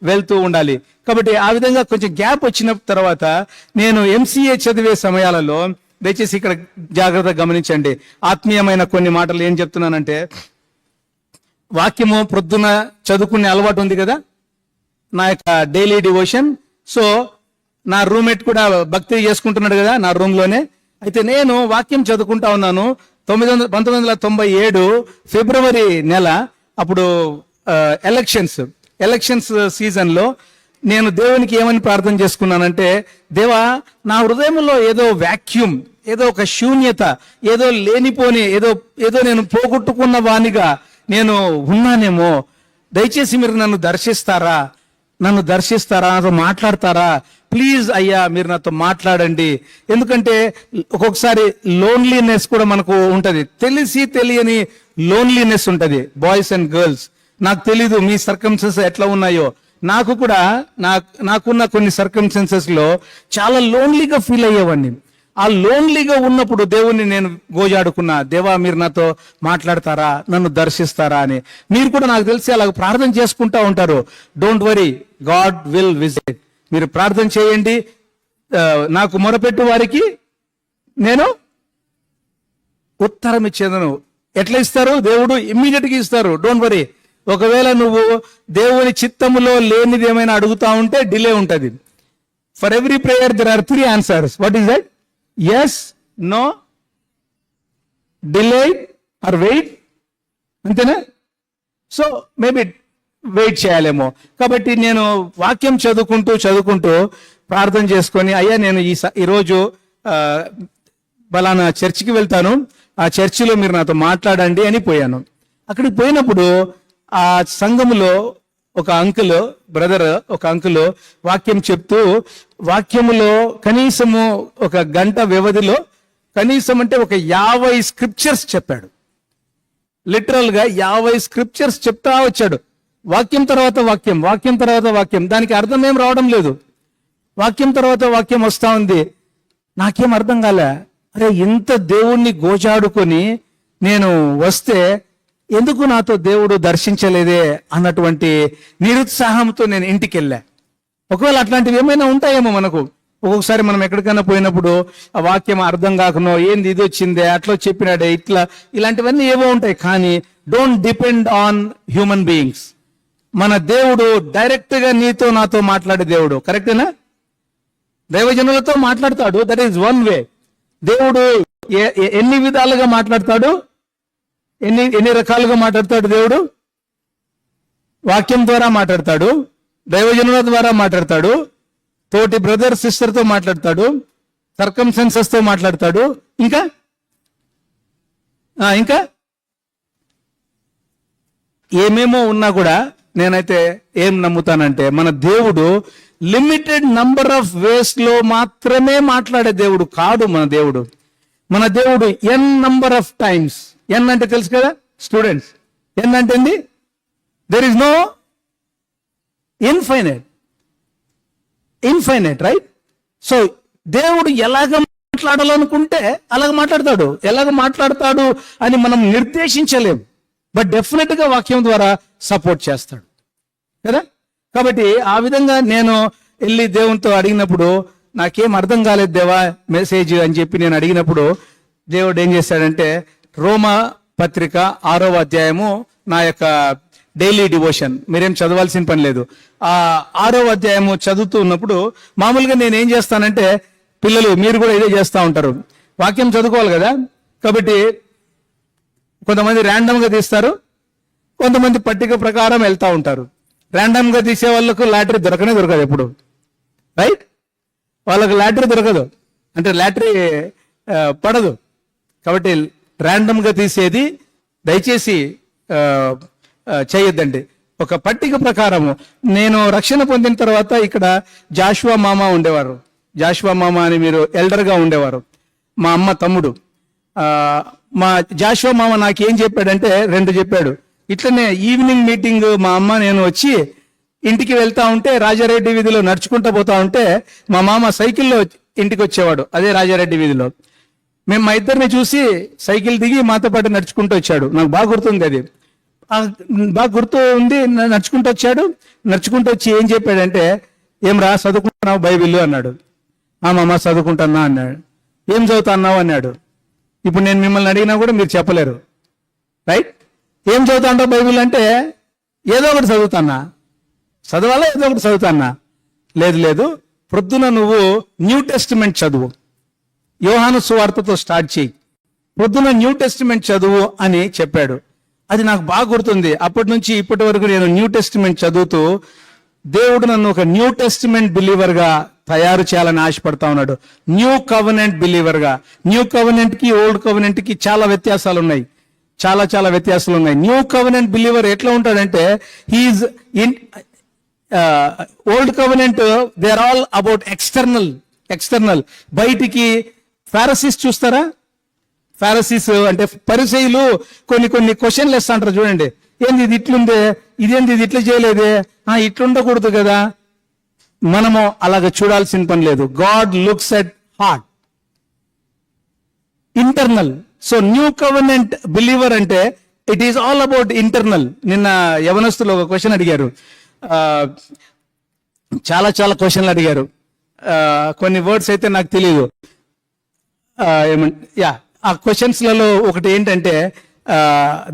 వెళ్తూ ఉండాలి. కాబట్టి ఆ విధంగా కొంచెం గ్యాప్ వచ్చిన తర్వాత నేను MCA చదివే సమయాలలో, దయచేసి ఇక్కడ జాగ్రత్తగా గమనించండి, ఆత్మీయమైన కొన్ని మాటలు ఏం చెప్తున్నానంటే, వాక్యము ప్రొద్దున చదువుకునే అలవాటు ఉంది కదా, నా యొక్క డైలీ డివోషన్. సో నా రూమ్మేట్ కూడా భక్తి చేసుకుంటున్నాడు కదా నా రూమ్లోనే. అయితే నేను వాక్యం చదువుకుంటా ఉన్నాను. 1997 ఫిబ్రవరి నెల, అప్పుడు ఎలక్షన్స్ సీజన్లో నేను దేవునికి ఏమని ప్రార్థన చేసుకున్నానంటే, దేవా నా హృదయంలో ఏదో వాక్యూమ్, ఏదో ఒక శూన్యత, ఏదో లేనిపోని ఏదో నేను పోగొట్టుకున్న వానిగా నేను ఉన్నానేమో, దయచేసి మీరు నన్ను దర్శిస్తారా, నాతో మాట్లాడతారా, ప్లీజ్ అయ్యా మీరు నాతో మాట్లాడండి. ఎందుకంటే ఒక్కొక్కసారి లోన్లీనెస్ కూడా మనకు ఉంటుంది, తెలియని లోన్లీనెస్ ఉంటుంది. బాయ్స్ అండ్ గర్ల్స్, నాకు తెలీదు మీ సర్కమ్స్టెన్సెస్ ఎట్లా ఉన్నాయో, నాకు కూడా నాకున్న కొన్ని సర్కమ్స్టెన్సెస్ లో చాలా లోన్లీగా ఫీల్ అయ్యేవాడిని. ఆ లోన్లీగా ఉన్నప్పుడు దేవుణ్ణి నేను గోజాడుకున్నా, దేవా మీరు నాతో మాట్లాడతారా, నన్ను దర్శిస్తారా అని. మీరు కూడా నాకు తెలిసి అలా ప్రార్థన చేసుకుంటా ఉంటారు. Don't worry, God will visit. మీరు ప్రార్థన చేయండి, నాకు మొరపెట్టు వారికి నేను ఉత్తరం ఇచ్చేదను. ఎట్లా ఇస్తారు? దేవుడు ఇమ్మీడియట్ గా ఇస్తారు. Don't worry. ఒకవేళ నువ్వు దేవుని చిత్తములో లేనిది ఏమైనా అడుగుతా ఉంటే డిలే ఉంటుంది. For every prayer there are 3 answers. What is that? Yes, no, delay or wait. అంతేనా? సో మేబీ వెయిట్ చేయాలేమో. కాబట్టి నేను వాక్యం చదువుకుంటూ ప్రార్థన చేసుకొని, అయ్యా నేను ఈరోజు బలానా చర్చికి వెళ్తాను, ఆ చర్చిలో మీరు నాతో మాట్లాడండి అని పోయాను. అక్కడికి పోయినప్పుడు ఆ సంఘములో ఒక బ్రదర్ వాక్యం చెప్తూ, వాక్యములో కనీసము ఒక గంట వ్యవధిలో కనీసం అంటే ఒక 50 స్క్రిప్చర్స్ చెప్పాడు. లిటరల్ గా 50 స్క్రిప్చర్స్ చెప్తా వచ్చాడు. వాక్యం తర్వాత వాక్యం. దానికి అర్థం ఏం రావడం లేదు. వాక్యం తర్వాత వాక్యం వస్తా ఉంది. నాకేం అర్థం కాలే. అరే ఇంత దేవుణ్ణి గోచాడుకొని నేను వస్తే ఎందుకు నాతో దేవుడు దర్శించలేదే అన్నటువంటి నిరుత్సాహంతో నేను ఇంటికి వెళ్ళా. ఒకవేళ అట్లాంటివి ఏమైనా ఉంటాయేమో మనకు. ఒక్కొక్కసారి మనం ఎక్కడికైనా పోయినప్పుడు ఆ వాక్యం అర్థం కాకనో, ఏంది ఇది వచ్చిందే, అట్లా చెప్పినాడే, ఇలాంటివన్నీ ఏవో ఉంటాయి. కానీ don't depend on human beings. మన దేవుడు డైరెక్ట్ గా నీతో నాతో మాట్లాడే దేవుడు. కరెక్టేనా? దైవజనులతో మాట్లాడతాడు. That is one way. దేవుడు ఎన్ని విధాలుగా మాట్లాడతాడు, ఎన్ని రకాలుగా మాట్లాడతాడు దేవుడు? వాక్యం ద్వారా మాట్లాడతాడు, దైవజనుల ద్వారా మాట్లాడతాడు, తోటి బ్రదర్ సిస్టర్ తో మాట్లాడతాడు, సర్కమ్స్టెన్సెస్ తో మాట్లాడతాడు, ఇంకా ఏమేమో ఉన్నా కూడా నేనైతే ఏం నమ్ముతానంటే, మన దేవుడు లిమిటెడ్ నంబర్ ఆఫ్ వేస్ లో మాత్రమే మాట్లాడే దేవుడు కాదు. మన దేవుడు N number of times. N అంటే తెలుసు కదా స్టూడెంట్స్? ఎన్ అంటే ఏంది? There is no infinite, right? So దేవుడు ఎలాగ మాట్లాడాలనుకుంటే అలాగ మాట్లాడతాడు. ఎలాగ మాట్లాడతాడు అని మనం నిర్దేశించలేం. బట్ డెఫినెట్ గా వాక్యం ద్వారా సపోర్ట్ చేస్తాడు కదా. కాబట్టి ఆ విధంగా నేను వెళ్ళి దేవునితో అడిగినప్పుడు, నాకేం అర్థం కాలేదు దేవా మెసేజ్ అని చెప్పి నేను అడిగినప్పుడు, దేవుడు ఏం చేశాడంటే, రోమా పత్రిక 6వ అధ్యాయము నా యొక్క డైలీ డివోషన్, మీరేం చదవాల్సిన పని లేదు. ఆ 6వ అధ్యాయము చదువుతూ ఉన్నప్పుడు మామూలుగా నేను ఏం చేస్తానంటే, పిల్లలు మీరు కూడా ఇదే చేస్తూ ఉంటారు, వాక్యం చదువుకోవాలి కదా. కాబట్టి కొంతమంది ర్యాండమ్ గా తీస్తారు, కొంతమంది పట్టిక ప్రకారం వెళ్తా ఉంటారు. ర్యాండమ్ గా తీసే వాళ్ళకు లాటరీ దొరకదు ఎప్పుడు, రైట్? వాళ్ళకు లాటరీ దొరకదు, అంటే లాటరీ పడదు. కాబట్టి ర్యాండమ్ గా తీసేది దయచేసి చేయొద్దండి. ఒక పట్టిక ప్రకారము. నేను రక్షణ పొందిన తర్వాత ఇక్కడ జాషువా మామ ఉండేవారు. జాషువా మామ అని మీరు ఎల్డర్ గా ఉండేవారు, మా అమ్మ తమ్ముడు. మా జాషువా మామ నాకేం చెప్పాడంటే, 2 చెప్పాడు. ఇట్లనే ఈవినింగ్ మీటింగ్ మా అమ్మ నేను వచ్చి ఇంటికి వెళ్తా ఉంటే, రాజారెడ్డి వీధిలో నడుచుకుంటూ పోతా ఉంటే మా మామ సైకిల్లో ఇంటికి వచ్చేవాడు, అదే రాజారెడ్డి వీధిలో. మేము మా ఇద్దరిని చూసి సైకిల్ దిగి మాతో పాటు నడుచుకుంటూ వచ్చాడు. నాకు బాగా గుర్తుంది, అది బాగా గుర్తు ఉంది. నడుచుకుంటూ వచ్చాడు. నడుచుకుంటూ వచ్చి ఏం చెప్పాడంటే, ఏం రా చదువుకుంటున్నావు బైబిల్ అన్నాడు. ఆ మామ చదువుకుంటున్నా అన్నాడు. ఏం చదువుతున్నావు అన్నాడు. ఇప్పుడు నేను మిమ్మల్ని అడిగినా కూడా మీరు చెప్పలేరు, రైట్? ఏం చదువుతాంటావు బైబిల్ అంటే, ఏదో ఒకటి చదువుతానా, చదవాలా ఏదో ఒకటి చదువుతానా. లేదు ప్రొద్దున నువ్వు న్యూ టెస్టిమెంట్ చదువు, యోహాను సువార్తతో స్టార్ట్ చేయి, ప్రొద్దున న్యూ టెస్టిమెంట్ చదువు అని చెప్పాడు. అది నాకు బాగా గుర్తుంది. అప్పటి నుంచి ఇప్పటి వరకు నేను న్యూ టెస్టిమెంట్ చదువుతూ దేవుడు నన్ను ఒక న్యూ టెస్టిమెంట్ బిలీవర్ గా తయారు చేయాలని ఆశపడతా ఉన్నాడు. న్యూ కవెనెంట్ బిలీవర్ గా. న్యూ కవెనెంట్ కి ఓల్డ్ కవెనెంట్ కి చాలా వ్యత్యాసాలు ఉన్నాయి, చాలా వ్యత్యాసాలు ఉన్నాయి. న్యూ కవెనెంట్ బిలీవర్ ఎట్లా ఉంటాడంటే, he is in old covenant they are all about external. బయటికి ఫారసీస్ చూస్తారా? ఫారసీస్ అంటే పరిసయ్యులు కొన్ని క్వశ్చన్లు వేస్తా అంటారు చూడండి. ఏంది ఇది ఇట్లుందే, ఇదేంది ఇది ఇట్లా చేయలేదే, ఇట్లుండకూడదు కదా. మనము అలాగ చూడాల్సిన పని లేదు. God looks at heart, internal. So new covenant believer అంటే it is all about internal. నిన్న యవనస్తులు ఒక క్వశ్చన్ అడిగారు, చాలా క్వశ్చన్లు అడిగారు. కొన్ని వర్డ్స్ అయితే నాకు తెలియదు. ఆ క్వశ్చన్స్లలో ఒకటి ఏంటంటే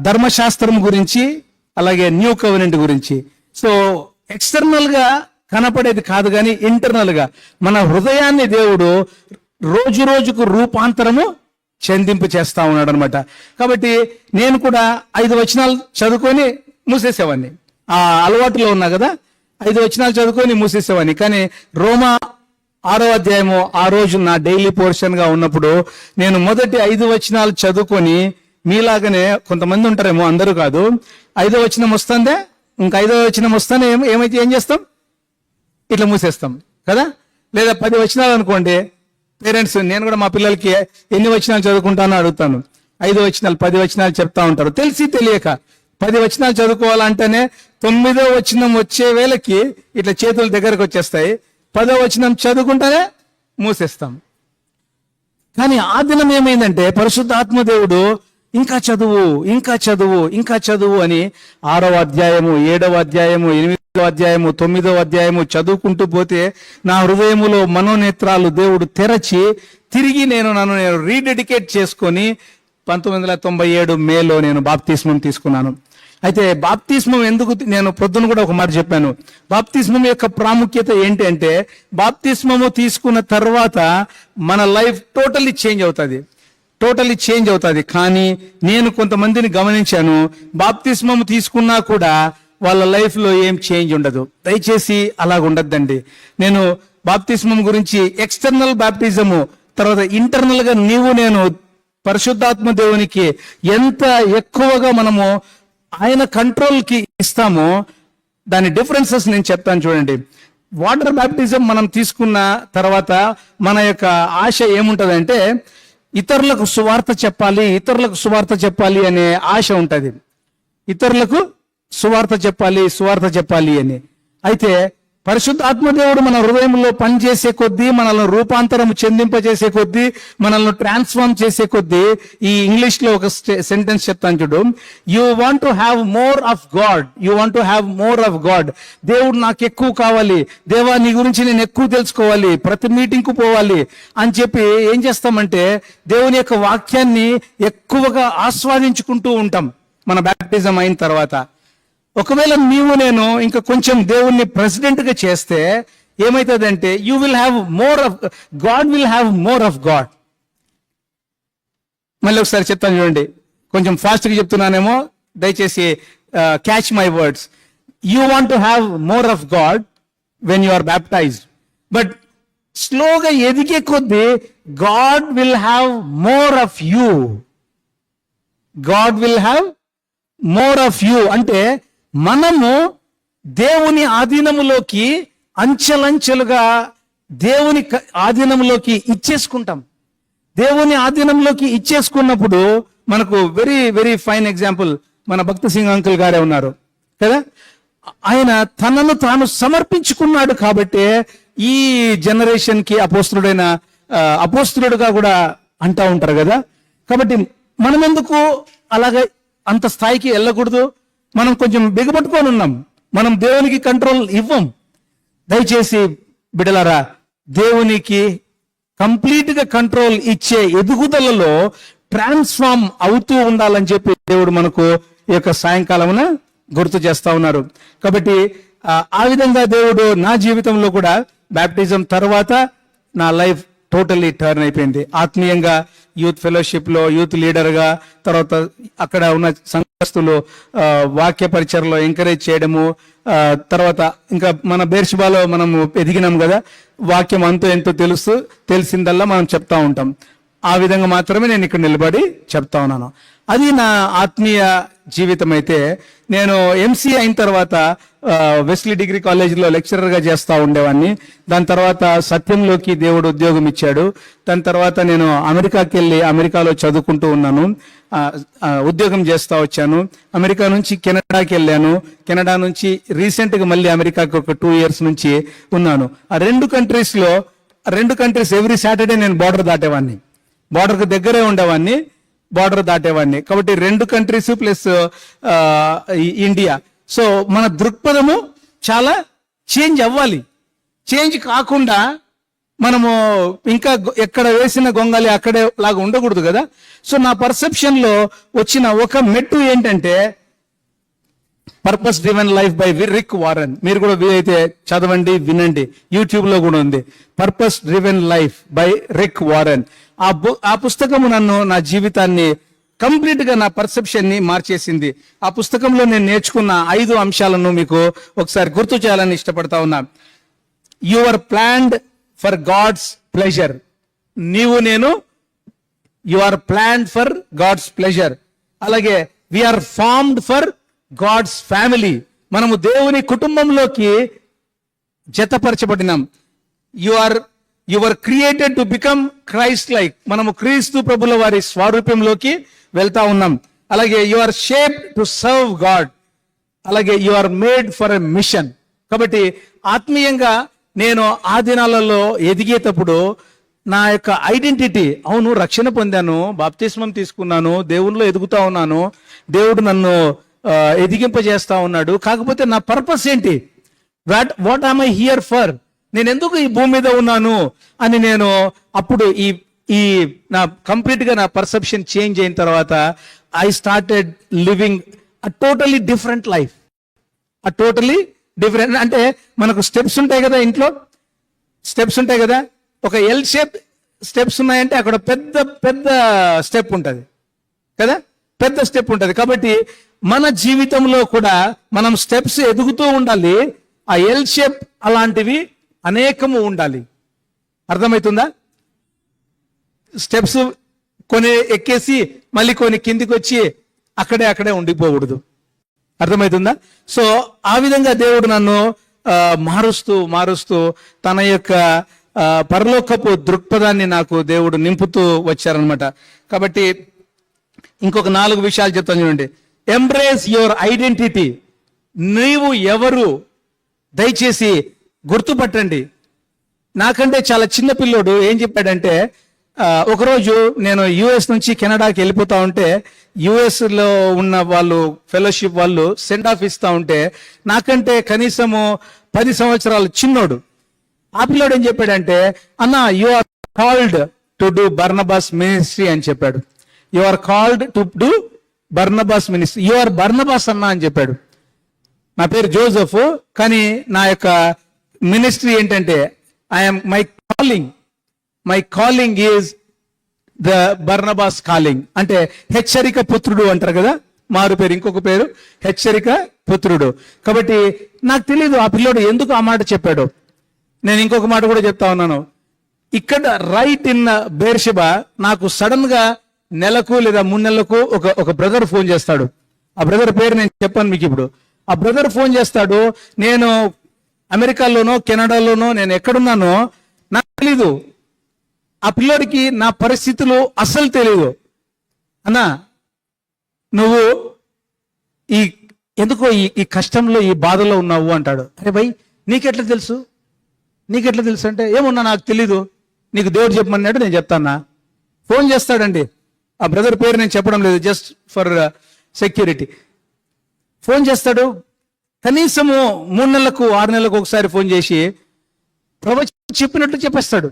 ధర్మశాస్త్రం గురించి, అలాగే న్యూ కవెనెంట్ గురించి. సో ఎక్స్టర్నల్ గా కనపడేది కాదు, కానీ ఇంటర్నల్ గా మన హృదయాన్ని దేవుడు రోజుకు రూపాంతరము చెందింపు చేస్తా ఉన్నాడు అనమాట. కాబట్టి నేను కూడా 5 వచనాలు చదువుకొని మూసేసేవాడిని. ఆ అలవాటులో ఉన్నా కదా, 5 వచనాలు చదువుకొని మూసేసేవాడిని. కానీ రోమా 6వ అధ్యాయము ఆ రోజు నా డైలీ పోర్షన్ గా ఉన్నప్పుడు నేను మొదటి 5 వచనాలు చదువుకొని, మీలాగనే కొంతమంది ఉంటారేమో, అందరూ కాదు, 5వ వచనం వస్తుందే, ఇంకా 5వ వచనం వస్తానే ఏమైతే ఏం చేస్తాం, ఇట్లా మూసేస్తాం కదా. లేదా 10 వచనాలు అనుకోండి, పేరెంట్స్, నేను కూడా మా పిల్లలకి ఎన్ని వచనాలు చదువుకుంటానో అడుగుతాను. 5 వచనాలు 10 వచనాలు చెప్తా ఉంటారు. తెలిసి తెలియక 10 వచనాలు చదువుకోవాలంటేనే 9వ వచనం వచ్చే వేళకి ఇట్లా చేతుల దగ్గరకు వచ్చేస్తాయి. 10వ వచనం చదువుకుంటానే మూసేస్తాం. కానీ ఆ దినం ఏమైందంటే పరిశుద్ధ ఆత్మదేవుడు ఇంకా చదువు అని 6వ అధ్యాయము, 7వ అధ్యాయము, 8వ అధ్యాయము, 9వ అధ్యాయము చదువుకుంటూ పోతే నా హృదయములో మనోనేత్రాలు దేవుడు తెరచి తిరిగి నన్ను రీడెడికేట్ చేసుకొని 1997 మేలో నేను బాప్తిస్మం తీసుకున్నాను. అయితే బాప్తిస్మం ఎందుకు, నేను పొద్దున కూడా ఒక మాట చెప్పాను. బాప్తిస్మం యొక్క ప్రాముఖ్యత ఏంటి అంటే, బాప్తిస్మము తీసుకున్న తర్వాత మన లైఫ్ టోటల్లీ చేంజ్ అవుతుంది. కానీ నేను కొంతమందిని గమనించాను, బాప్తిస్మము తీసుకున్నా కూడా వాళ్ళ లైఫ్ లో ఏం చేంజ్ ఉండదు. దయచేసి అలాగ ఉండద్దండి. నేను బాప్తిస్మం గురించి ఎక్స్టర్నల్ బాప్టిజము, తర్వాత ఇంటర్నల్ గా నేను పరిశుద్ధాత్మ దేవునికి ఎంత ఎక్కువగా మనము ఆయన కంట్రోల్ కి ఇస్తామో దాని డిఫరెన్సెస్ నేను చెప్తాను చూడండి. వాటర్ బాప్టిజం మనం తీసుకున్న తర్వాత మన యొక్క ఆశ ఏముంటదంటే, ఇతరులకు సువార్త చెప్పాలి అనే ఆశ ఉంటది. ఇతరులకు సువార్త చెప్పాలి అని. అయితే పరిశుద్ధ ఆత్మదేవుడు మన హృదయంలో పనిచేసే కొద్దీ, మనల్ని రూపాంతరం చెందింపజేసే కొద్దీ, మనల్ని ట్రాన్స్ఫార్మ్ చేసే కొద్దీ, ఈ ఇంగ్లీష్ లో ఒక సెంటెన్స్ చెప్తాను చూడు, you want to have more of God. దేవుడు నాకు ఎక్కువ కావాలి, దేవా నీ గురించి నేను ఎక్కువ తెలుసుకోవాలి, ప్రతి మీటింగ్ కు పోవాలి అని చెప్పి ఏం చేస్తామంటే, దేవుని యొక్క వాక్యాన్ని ఎక్కువగా ఆస్వాదించుకుంటూ ఉంటాం మన బ్యాప్టిజం అయిన తర్వాత. ఒకవేళ నేను ఇంకా కొంచెం దేవుణ్ణి ప్రెసిడెంట్ గా చేస్తే ఏమైతుందంటే, you will have God will have more of God. మళ్ళీ ఒకసారి చెప్తాను చూడండి, కొంచెం ఫాస్ట్ గా చెప్తున్నానేమో, దయచేసి catch my words. You want to have more of God when you are baptised, but స్లోగా ఎదిగే కొద్దీ God will have more of you. అంటే మనము దేవుని ఆధీనములోకి అంచెలంచెలుగా దేవుని ఆధీనంలోకి ఇచ్చేసుకుంటాం. దేవుని ఆధీనంలోకి ఇచ్చేసుకున్నప్పుడు మనకు వెరీ ఫైన్ ఎగ్జాంపుల్ మన భక్త సింగ్ అంకుల్ గారే ఉన్నారు కదా. ఆయన తనను తాను సమర్పించుకున్నాడు కాబట్టి ఈ జనరేషన్ కి అపోస్తులుడుగా కూడా అంటా ఉంటారు కదా. కాబట్టి మనం ఎందుకు అలాగే అంత స్థాయికి వెళ్ళకూడదు? మనం కొంచెం బిగపట్టుకొని ఉన్నాం, మనం దేవునికి కంట్రోల్ ఇవ్వం. దయచేసి బిడలారా, దేవునికి కంప్లీట్ గా కంట్రోల్ ఇచ్చే ఎదుగుదలలో ట్రాన్స్ఫార్మ్ అవుతూ ఉండాలని చెప్పి దేవుడు మనకు ఈ యొక్క సాయంకాలమున గుర్తు చేస్తా ఉన్నారు. కాబట్టి ఆ విధంగా దేవుడు నా జీవితంలో కూడా బ్యాప్టిజం తర్వాత నా లైఫ్ టోటల్లీ టర్న్ అయిపోయింది. ఆత్మీయంగా యూత్ ఫెలోషిప్లో యూత్ లీడర్గా, తర్వాత అక్కడ ఉన్న సంఘస్థులు వాక్య పరిచయలో ఎంకరేజ్ చేయడము, తర్వాత ఇంకా మన బేర్షిబాలో మనము ఎదిగినాం కదా, వాక్యం అంతో ఎంతో తెలిసిందల్లా మనం చెప్తా ఉంటాం. ఆ విధంగా మాత్రమే నేను ఇక్కడ నిలబడి చెప్తా ఉన్నాను. అది నా ఆత్మీయ జీవితం. అయితే నేను ఎంసీ అయిన తర్వాత వెస్లీ డిగ్రీ కాలేజీలో లెక్చరర్గా చేస్తూ ఉండేవాడిని. దాని తర్వాత సత్యంలోకి దేవుడు ఉద్యోగం ఇచ్చాడు. దాని తర్వాత నేను అమెరికాకి వెళ్ళి అమెరికాలో చదువుకుంటూ ఉన్నాను, ఉద్యోగం చేస్తూ వచ్చాను. అమెరికా నుంచి కెనడాకి వెళ్ళాను. కెనడా నుంచి రీసెంట్గా మళ్ళీ అమెరికాకి ఒక 2 years నుంచి ఉన్నాను. ఆ రెండు కంట్రీస్ ఎవ్రీ సాటర్డే నేను బార్డర్ దాటేవాడిని, బార్డర్కి దగ్గరే ఉండేవాడిని, బార్డర్ దాటేవాడిని. కాబట్టి 2 కంట్రీస్ ప్లస్ ఇండియా. సో మన దృక్పథము చాలా చేంజ్ అవ్వాలి. చేంజ్ కాకుండా మనము ఇంకా ఎక్కడ వేసిన గొంగలి అక్కడే లాగా ఉండకూడదు కదా. సో నా పర్సెప్షన్లో వచ్చిన ఒక మెట్టు ఏంటంటే purpose driven life by Rick Warren. మీరు కూడా వీలైతే చదవండి, వినండి, యూట్యూబ్లో కూడా ఉంది. Purpose driven life by Rick Warren. ఆ పుస్తకము నా జీవితాన్ని కంప్లీట్ గా, నా పర్సెప్షన్ ని మార్చేసింది. ఆ పుస్తకంలో నేను నేర్చుకున్న 5 అంశాలను మీకు ఒకసారి గుర్తు చేయాలని ఇష్టపడతా ఉన్నా. You are planned for God's pleasure. నేను you are planned for God's pleasure. అలాగే we are formed for God's family. మనము దేవుని కుటుంబంలోకి జతపరచబడినాం. You are created to become Christ like. మనము క్రీస్తు ప్రభుల వారి స్వారూప్యంలోకి వెళ్తా ఉన్నాం. అలాగే you are shaped to serve God. అలాగే you are made for a mission. కాబట్టి ఆత్మీయంగా నేను ఆ దినాలలో ఎదిగేటప్పుడు నా యొక్క ఐడెంటిటీ, అవును రక్షణ పొందాను, బాప్తిస్మం తీసుకున్నాను, దేవునిలో ఎదుగుతా ఉన్నాను, దేవుడు నన్ను ఎదిగింపజేస్తా ఉన్నాడు, కాకపోతే నా పర్పస్ ఏంటి, what am I here for, నేను ఎందుకు ఈ భూమి మీద ఉన్నాను అని నేను అప్పుడు ఈ నా కంప్లీట్ గా నా పర్సెప్షన్ చేంజ్ అయిన తర్వాత I started living a totally different life. A totally different అంటే మనకు స్టెప్స్ ఉంటాయి కదా, ఇంట్లో స్టెప్స్ ఉంటాయి కదా, ఒక ఎల్ షేప్ స్టెప్స్ ఉన్నాయంటే అక్కడ పెద్ద పెద్ద స్టెప్ ఉంటుంది కదా, పెద్ద స్టెప్ ఉంటుంది. కాబట్టి మన జీవితంలో కూడా మనం స్టెప్స్ ఎదుగుతూ ఉండాలి. ఆ ఎల్ షేప్ అలాంటివి అనేకము ఉండాలి. అర్థమవుతుందా? స్టెప్స్ కొన్ని ఎక్కేసి మళ్ళీ కొన్ని కిందికి వచ్చి అక్కడే ఉండిపోకూడదు. అర్థమవుతుందా? సో ఆ విధంగా దేవుడు నన్ను మారుస్తూ తన యొక్క పరలోకపు దృక్పథాన్ని నాకు దేవుడు నింపుతూ వచ్చారనమాట. కాబట్టి ఇంకొక 4 విషయాలు చెప్తాను చూడండి. Embrace your identity. నీవు ఎవరు దయచేసి గుర్తుపట్టండి. నాకంటే చాలా చిన్న పిల్లోడు ఏం చెప్పాడంటే, ఒకరోజు నేను యుఎస్ నుంచి కెనడాకి వెళ్ళిపోతా ఉంటే యుఎస్ లో ఉన్న వాళ్ళు ఫెలోషిప్ వాళ్ళు సెండ్ ఆఫ్ ఇస్తా ఉంటే నాకంటే కనీసము 10 సంవత్సరాలు చిన్నోడు. ఆ పిల్లోడు ఏం చెప్పాడంటే, అన్న you are called to do Barnabas ministry అని చెప్పాడు. You are called to do Barnabas ministry. You are Barnabas అన్న అని చెప్పాడు. నా పేరు జోసెఫ్, కానీ నా యొక్క మినిస్ట్రీ ఏంటంటే I'm my calling is the Barnabas calling. అంటే హెచ్చరిక పుత్రుడు అంటారు కదా, మారు పేరు, ఇంకొక పేరు హెచ్చరిక పుత్రుడు. కాబట్టి నాకు తెలియదు ఆ పిల్లోడు ఎందుకు ఆ మాట చెప్పాడు. నేను ఇంకొక మాట కూడా చెప్తా ఉన్నాను. ఇక్కడ రైట్ ఇన్ బేర్షెబా నాకు సడన్ గా నెలకు లేదా 3 నెలలకు ఒక బ్రదర్ ఫోన్ చేస్తాడు. ఆ బ్రదర్ పేరు నేను చెప్పాను మీకు ఇప్పుడు. ఆ బ్రదర్ ఫోన్ చేస్తాడు. నేను అమెరికాలోనో కెనడాలోనో నేను ఎక్కడున్నానో నాకు తెలీదు. ఆ పిల్లోడికి నా పరిస్థితులు అస్సలు తెలీదు. అన్నా నువ్వు ఎందుకో ఈ కష్టంలో ఈ బాధలో ఉన్నావు అంటాడు. అరే భయ్ నీకెట్లా తెలుసు అంటే, ఏమున్నా నాకు తెలీదు, నీకు దేవుడు చెప్పమన్నాడు నేను చెప్తానా. ఫోన్ చేస్తాడండి. ఆ బ్రదర్ పేరు నేను చెప్పడం లేదు, జస్ట్ ఫర్ సెక్యూరిటీ. ఫోన్ చేస్తాడు. కనీసము 3 నెలలకు 6 నెలలకు ఒకసారి ఫోన్ చేసి ప్రవచనం చెప్పినట్లు చెప్పేస్తాడు.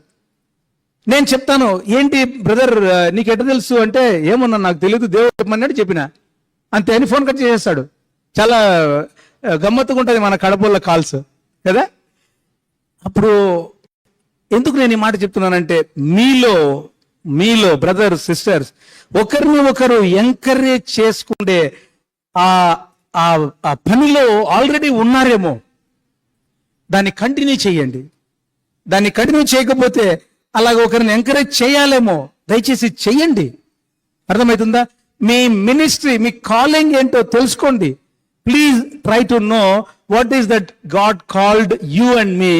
నేను చెప్తాను, ఏంటి బ్రదర్ నీకు ఎట్లా తెలుసు అంటే, ఏమన్నా నాకు తెలియదు, దేవుడు చెప్పమన్నాడు చెప్పిన అంతే అని ఫోన్ కట్ చేసేస్తాడు. చాలా గమ్మత్తుగా ఉంటుంది మన కడపల్లో కాల్స్ కదా. అప్పుడు ఎందుకు నేను ఈ మాట చెప్తున్నానంటే, మీలో బ్రదర్ సిస్టర్స్ ఒకరిని ఒకరు ఎంకరేజ్ చేసుకుంటే ఆ పనిలో ఆల్రెడీ ఉన్నారేమో, దాన్ని కంటిన్యూ చేయండి. దాన్ని కంటిన్యూ చేయకపోతే అలాగ ఒకరిని ఎంకరేజ్ చేయాలేమో, దయచేసి చెయ్యండి. అర్థమవుతుందా? మీ మినిస్ట్రీ, మీ కాలింగ్ ఏంటో తెలుసుకోండి. Please try to know what is that God called you and me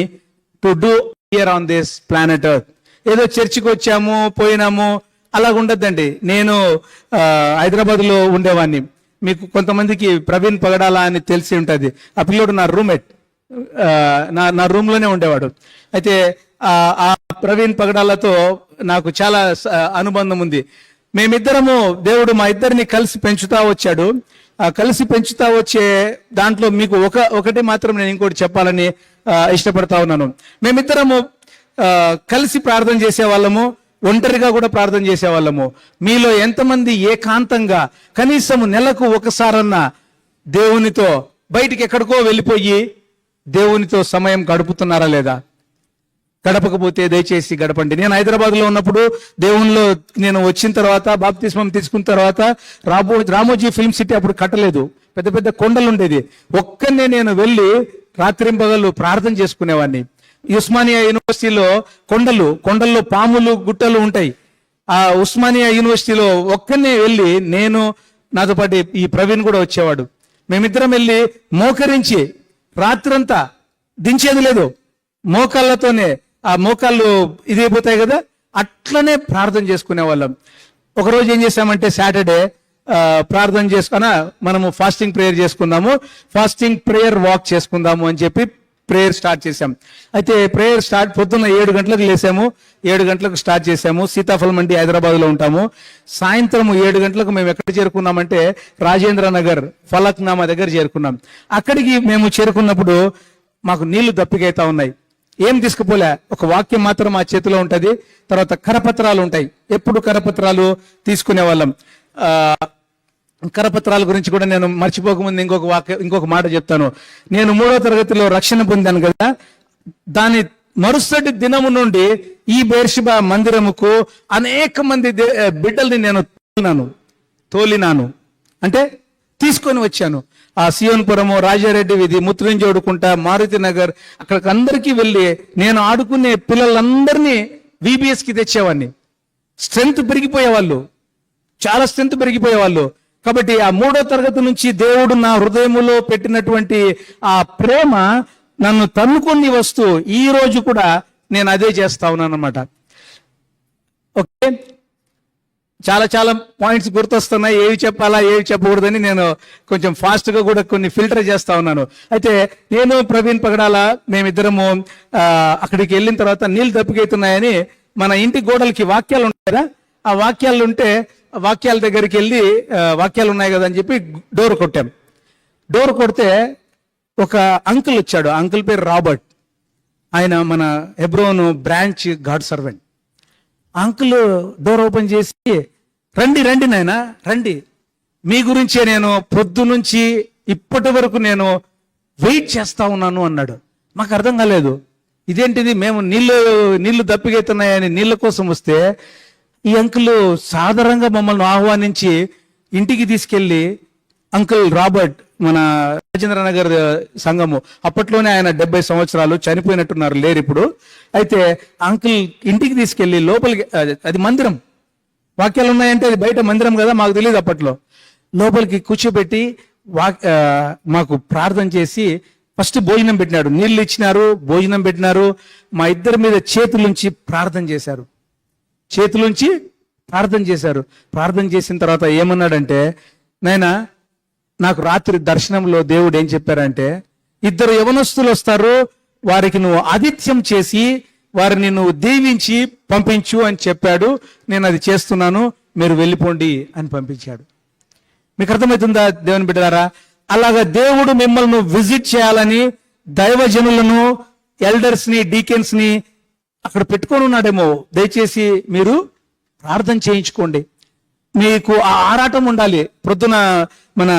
to do here on this planet earth. ఏదో చర్చికి వచ్చాము పోయినాము అలాగ ఉండద్దండి. నేను హైదరాబాద్లో ఉండేవాడిని. మీకు కొంతమందికి ప్రవీణ్ పగడాల అని తెలిసి ఉంటుంది. ఆ పిల్లోడు నా రూమ్మేట్, నా రూమ్లోనే ఉండేవాడు. అయితే ఆ ప్రవీణ్ పగడాలతో నాకు చాలా అనుబంధం ఉంది. మేమిద్దరము, దేవుడు మా ఇద్దరిని కలిసి పెంచుతా వచ్చాడు. ఆ కలిసి పెంచుతా వచ్చే దాంట్లో మీకు ఒకటి మాత్రం నేను ఇంకోటి చెప్పాలని ఇష్టపడతా ఉన్నాను. మేమిద్దరము కలిసి ప్రార్థన చేసేవాళ్ళము, ఒంటరిగా కూడా ప్రార్థన చేసేవాళ్ళము. మీలో ఎంతమంది ఏకాంతంగా కనీసం నెలకు ఒకసారన్నా దేవునితో బయటికి ఎక్కడికో వెళ్ళిపోయి దేవునితో సమయం గడుపుతున్నారా లేదా? గడపకపోతే దయచేసి గడపండి. నేను హైదరాబాద్లో ఉన్నప్పుడు దేవునిలో నేను వచ్చిన తర్వాత, బాప్తిస్మం తీసుకున్న తర్వాత, రామోజీ ఫిల్మ్ సిటీ అప్పుడు కట్టలేదు, పెద్ద పెద్ద కొండలు ఉండేది. ఒక్కనే నేను వెళ్ళి రాత్రింపగళ్ళు ప్రార్థన చేసుకునేవాడిని. ఉస్మానియా యూనివర్సిటీలో కొండల్లో పాములు గుట్టలు ఉంటాయి. ఆ ఉస్మానియా యూనివర్సిటీలో ఒక్కనే వెళ్ళి, నేను నాతో పాటు ఈ ప్రవీణ్ కూడా వచ్చేవాడు. మేమిద్దరం వెళ్ళి మోకరించి రాత్రంతా దించేది లేదు, మోకాళ్ళతోనే, ఆ మోకాళ్ళు ఇదైపోతాయి కదా, అట్లనే ప్రార్థన చేసుకునే వాళ్ళం. ఒకరోజు ఏం చేసామంటే, సాటర్డే ప్రార్థన మనము ఫాస్టింగ్ ప్రేయర్ చేసుకుందాము, ఫాస్టింగ్ ప్రేయర్ వాక్ చేసుకుందాము అని చెప్పి ప్రేయర్ స్టార్ట్ చేశాం. అయితే ప్రేయర్ స్టార్ట్ పొద్దున్న 7 గంటలకు లేసాము, 7 గంటలకు స్టార్ట్ చేసాము. సీతాఫలం మండి హైదరాబాద్లో ఉంటాము. సాయంత్రం 7 గంటలకు మేము ఎక్కడ చేరుకున్నామంటే, రాజేంద్ర నగర్ ఫలక్నామా దగ్గర చేరుకున్నాం. అక్కడికి మేము చేరుకున్నప్పుడు మాకు నీళ్లు దప్పికైతా ఉన్నాయి. ఏం తీసుకుపోలే, ఒక వాక్యం మాత్రం మా చేతిలో ఉంటుంది. తర్వాత కరపత్రాలు ఉంటాయి, ఎప్పుడు కరపత్రాలు తీసుకునే వాళ్ళం. కరపత్రాల గురించి కూడా నేను మర్చిపోకముందు ఇంకొక మాట చెప్తాను. నేను 3వ తరగతిలో రక్షణ పొందాను కదా, దాని మరుసటి దినము నుండి ఈ బెర్షెబా మందిరముకు అనేక మంది బిడ్డల్ని నేను తోలినాను అంటే తీసుకొని వచ్చాను. ఆ సియోన్పురము, రాజారెడ్డి వీధి, ముత్రింజోడుకుంట, మారుతి నగర్, అక్కడికి అందరికీ వెళ్ళి నేను ఆడుకునే పిల్లలందరినీ VBSకి తెచ్చేవాడిని. స్ట్రెంగ్త్ పెరిగిపోయేవాళ్ళు, చాలా స్ట్రెంగ్త్ పెరిగిపోయేవాళ్ళు. కాబట్టి ఆ 3వ తరగతి నుంచి దేవుడు నా హృదయములో పెట్టినటువంటి ఆ ప్రేమ నన్ను తన్నుకొని వస్తూ ఈ రోజు కూడా నేను అదే చేస్తా ఉన్నాను అన్నమాట. ఓకే, చాలా చాలా పాయింట్స్ గుర్తొస్తున్నాయి. ఏవి చెప్పాలా ఏవి చెప్పకూడదని నేను కొంచెం ఫాస్ట్గా కూడా కొన్ని ఫిల్టర్ చేస్తా ఉన్నాను. అయితే నేను ప్రవీణ్ పగడాల మేమిద్దరము అక్కడికి వెళ్ళిన తర్వాత నీళ్ళు దప్పికైతున్నాయని మన ఇంటి గోడలకి వాక్యాలు ఉంటాయి కదా, ఆ వాక్యాలు ఉంటే వాక్యాల దగ్గరికి వెళ్ళి వాక్యాలు ఉన్నాయి కదా అని చెప్పి డోర్ కొట్టాం. డోర్ కొడితే ఒక అంకుల్ వచ్చాడు. అంకుల్ పేరు రాబర్ట్. ఆయన మన Hebron branch God servant. Uncle door open చేసి, రండి రండి నాయనా రండి, మీ గురించే నేను పొద్దు నుంచి ఇప్పటి వరకు నేను వెయిట్ చేస్తా ఉన్నాను అన్నాడు. మాకు అర్థం కాలేదు, ఇదేంటిది, మేము నీళ్లు దప్పిగెత్తున్నాయని నీళ్ళ కోసం వస్తే ఈ అంకుల్ సాధారణంగా మమ్మల్ని ఆహ్వానించి ఇంటికి తీసుకెళ్ళి, అంకుల్ రాబర్ట్ మన రాజేంద్ర నగర్ సంఘము, అప్పట్లోనే ఆయన 70 సంవత్సరాలు, చనిపోయినట్టున్నారు, లేరు ఇప్పుడు. అయితే అంకుల్ ఇంటికి తీసుకెళ్ళి లోపలికి, అది మందిరం, వాక్యాలు ఉన్నాయంటే అది బయట మందిరం కదా, మాకు తెలియదు అప్పట్లో, లోపలికి కూర్చోబెట్టి మాకు ప్రార్థన చేసి ఫస్ట్ భోజనం పెట్టినాడు. నీళ్ళు ఇచ్చినారు, భోజనం పెట్టినారు. మా ఇద్దరి మీద చేతులుంచి ప్రార్థన చేశారు. ప్రార్థన చేసిన తర్వాత ఏమన్నాడంటే, నాయనా నాకు రాత్రి దర్శనంలో దేవుడు ఏం చెప్పారంటే, 2 యవనస్తులు వస్తారు, వారికి నువ్వు ఆతిథ్యం చేసి వారిని నువ్వు దీవించి పంపించు అని చెప్పాడు. నేను అది చేస్తున్నాను, మీరు వెళ్ళిపోండి అని పంపించాడు. మీకు అర్థమవుతుందా దేవుని బిడ్డలారా? అలాగా దేవుడు మిమ్మల్ని విజిట్ చేయాలని దైవజనులను, ఎల్డర్స్ని, డీకెన్స్ని అక్కడ పెట్టుకొని ఉన్నాడేమో. దయచేసి మీరు ప్రార్థన చేయించుకోండి. మీకు ఆ ఆరాటం ఉండాలి. ప్రొద్దున మన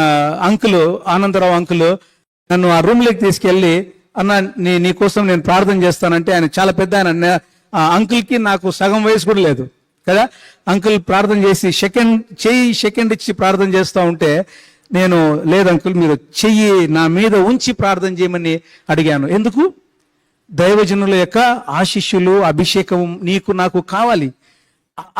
అంకులు, ఆనందరావు అంకులు నన్ను ఆ రూమ్లోకి తీసుకెళ్ళి, అన్న నీకోసం నేను ప్రార్థన చేస్తానంటే, ఆయన చాలా పెద్ద ఆయన, అంకుల్కి నాకు సగం వయసు కూడా లేదు కదా. అంకుల్ ప్రార్థన చేసి సెకండ్ ఇచ్చి ప్రార్థన చేస్తూ ఉంటే, నేను లేదు అంకుల్, మీరు చెయ్యి నా మీద ఉంచి ప్రార్థన చేయమని అడిగాను. ఎందుకు? దైవజనుల యొక్క ఆశీస్సులు, అభిషేకం నీకు నాకు కావాలి.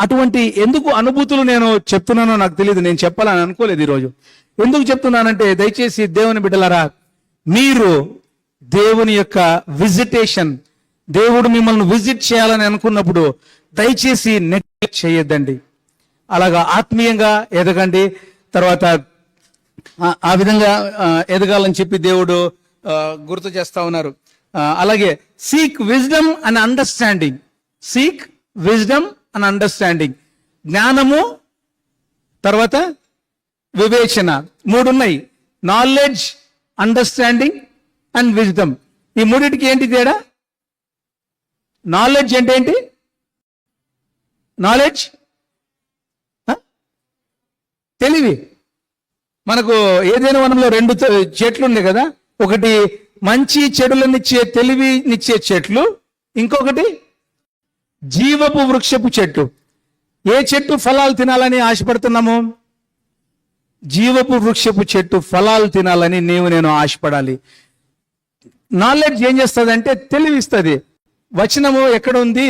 అటువంటి ఎందుకు అనుభూతులు నేను చెప్తున్నానో నాకు తెలియదు, నేను చెప్పాలని అనుకోలేదు ఈరోజు. ఎందుకు చెప్తున్నానంటే, దయచేసి దేవుని బిడ్డలారా, మీరు దేవుని యొక్క విజిటేషన్, దేవుడు మిమ్మల్ని విజిట్ చేయాలని అనుకున్నప్పుడు దయచేసి నెగ్లెక్ట్ చేయొద్దండి. అలాగా ఆత్మీయంగా ఎదగండి. తర్వాత ఆ విధంగా ఎదగాలని చెప్పి దేవుడు గుర్తు చేస్తా ఉన్నారు. అలాగే seek wisdom and understanding. Seek wisdom and understanding. జ్ఞానము, తర్వాత వివేచన, 3 ఉన్నాయి. Knowledge, understanding and wisdom. ఈ మూడింటికి ఏంటి తేడా? నాలెడ్జ్ అంటే ఏంటి? నాలెడ్జ్ తెలివి. మనకు ఏదైనా వనంలో 2 చెట్లు ఉన్నాయి కదా. ఒకటి మంచి చెడులనిచ్చే తెలివినిచ్చే చెట్లు, ఇంకొకటి జీవపు వృక్షపు చెట్టు. ఏ చెట్టు ఫలాలు తినాలని ఆశపడుతున్నాము? జీవపు వృక్షపు చెట్టు ఫలాలు తినాలని నేను ఆశపడాలి. నాలెడ్జ్ ఏం చేస్తుంది? తెలివిస్తుంది. వచనము ఎక్కడుంది,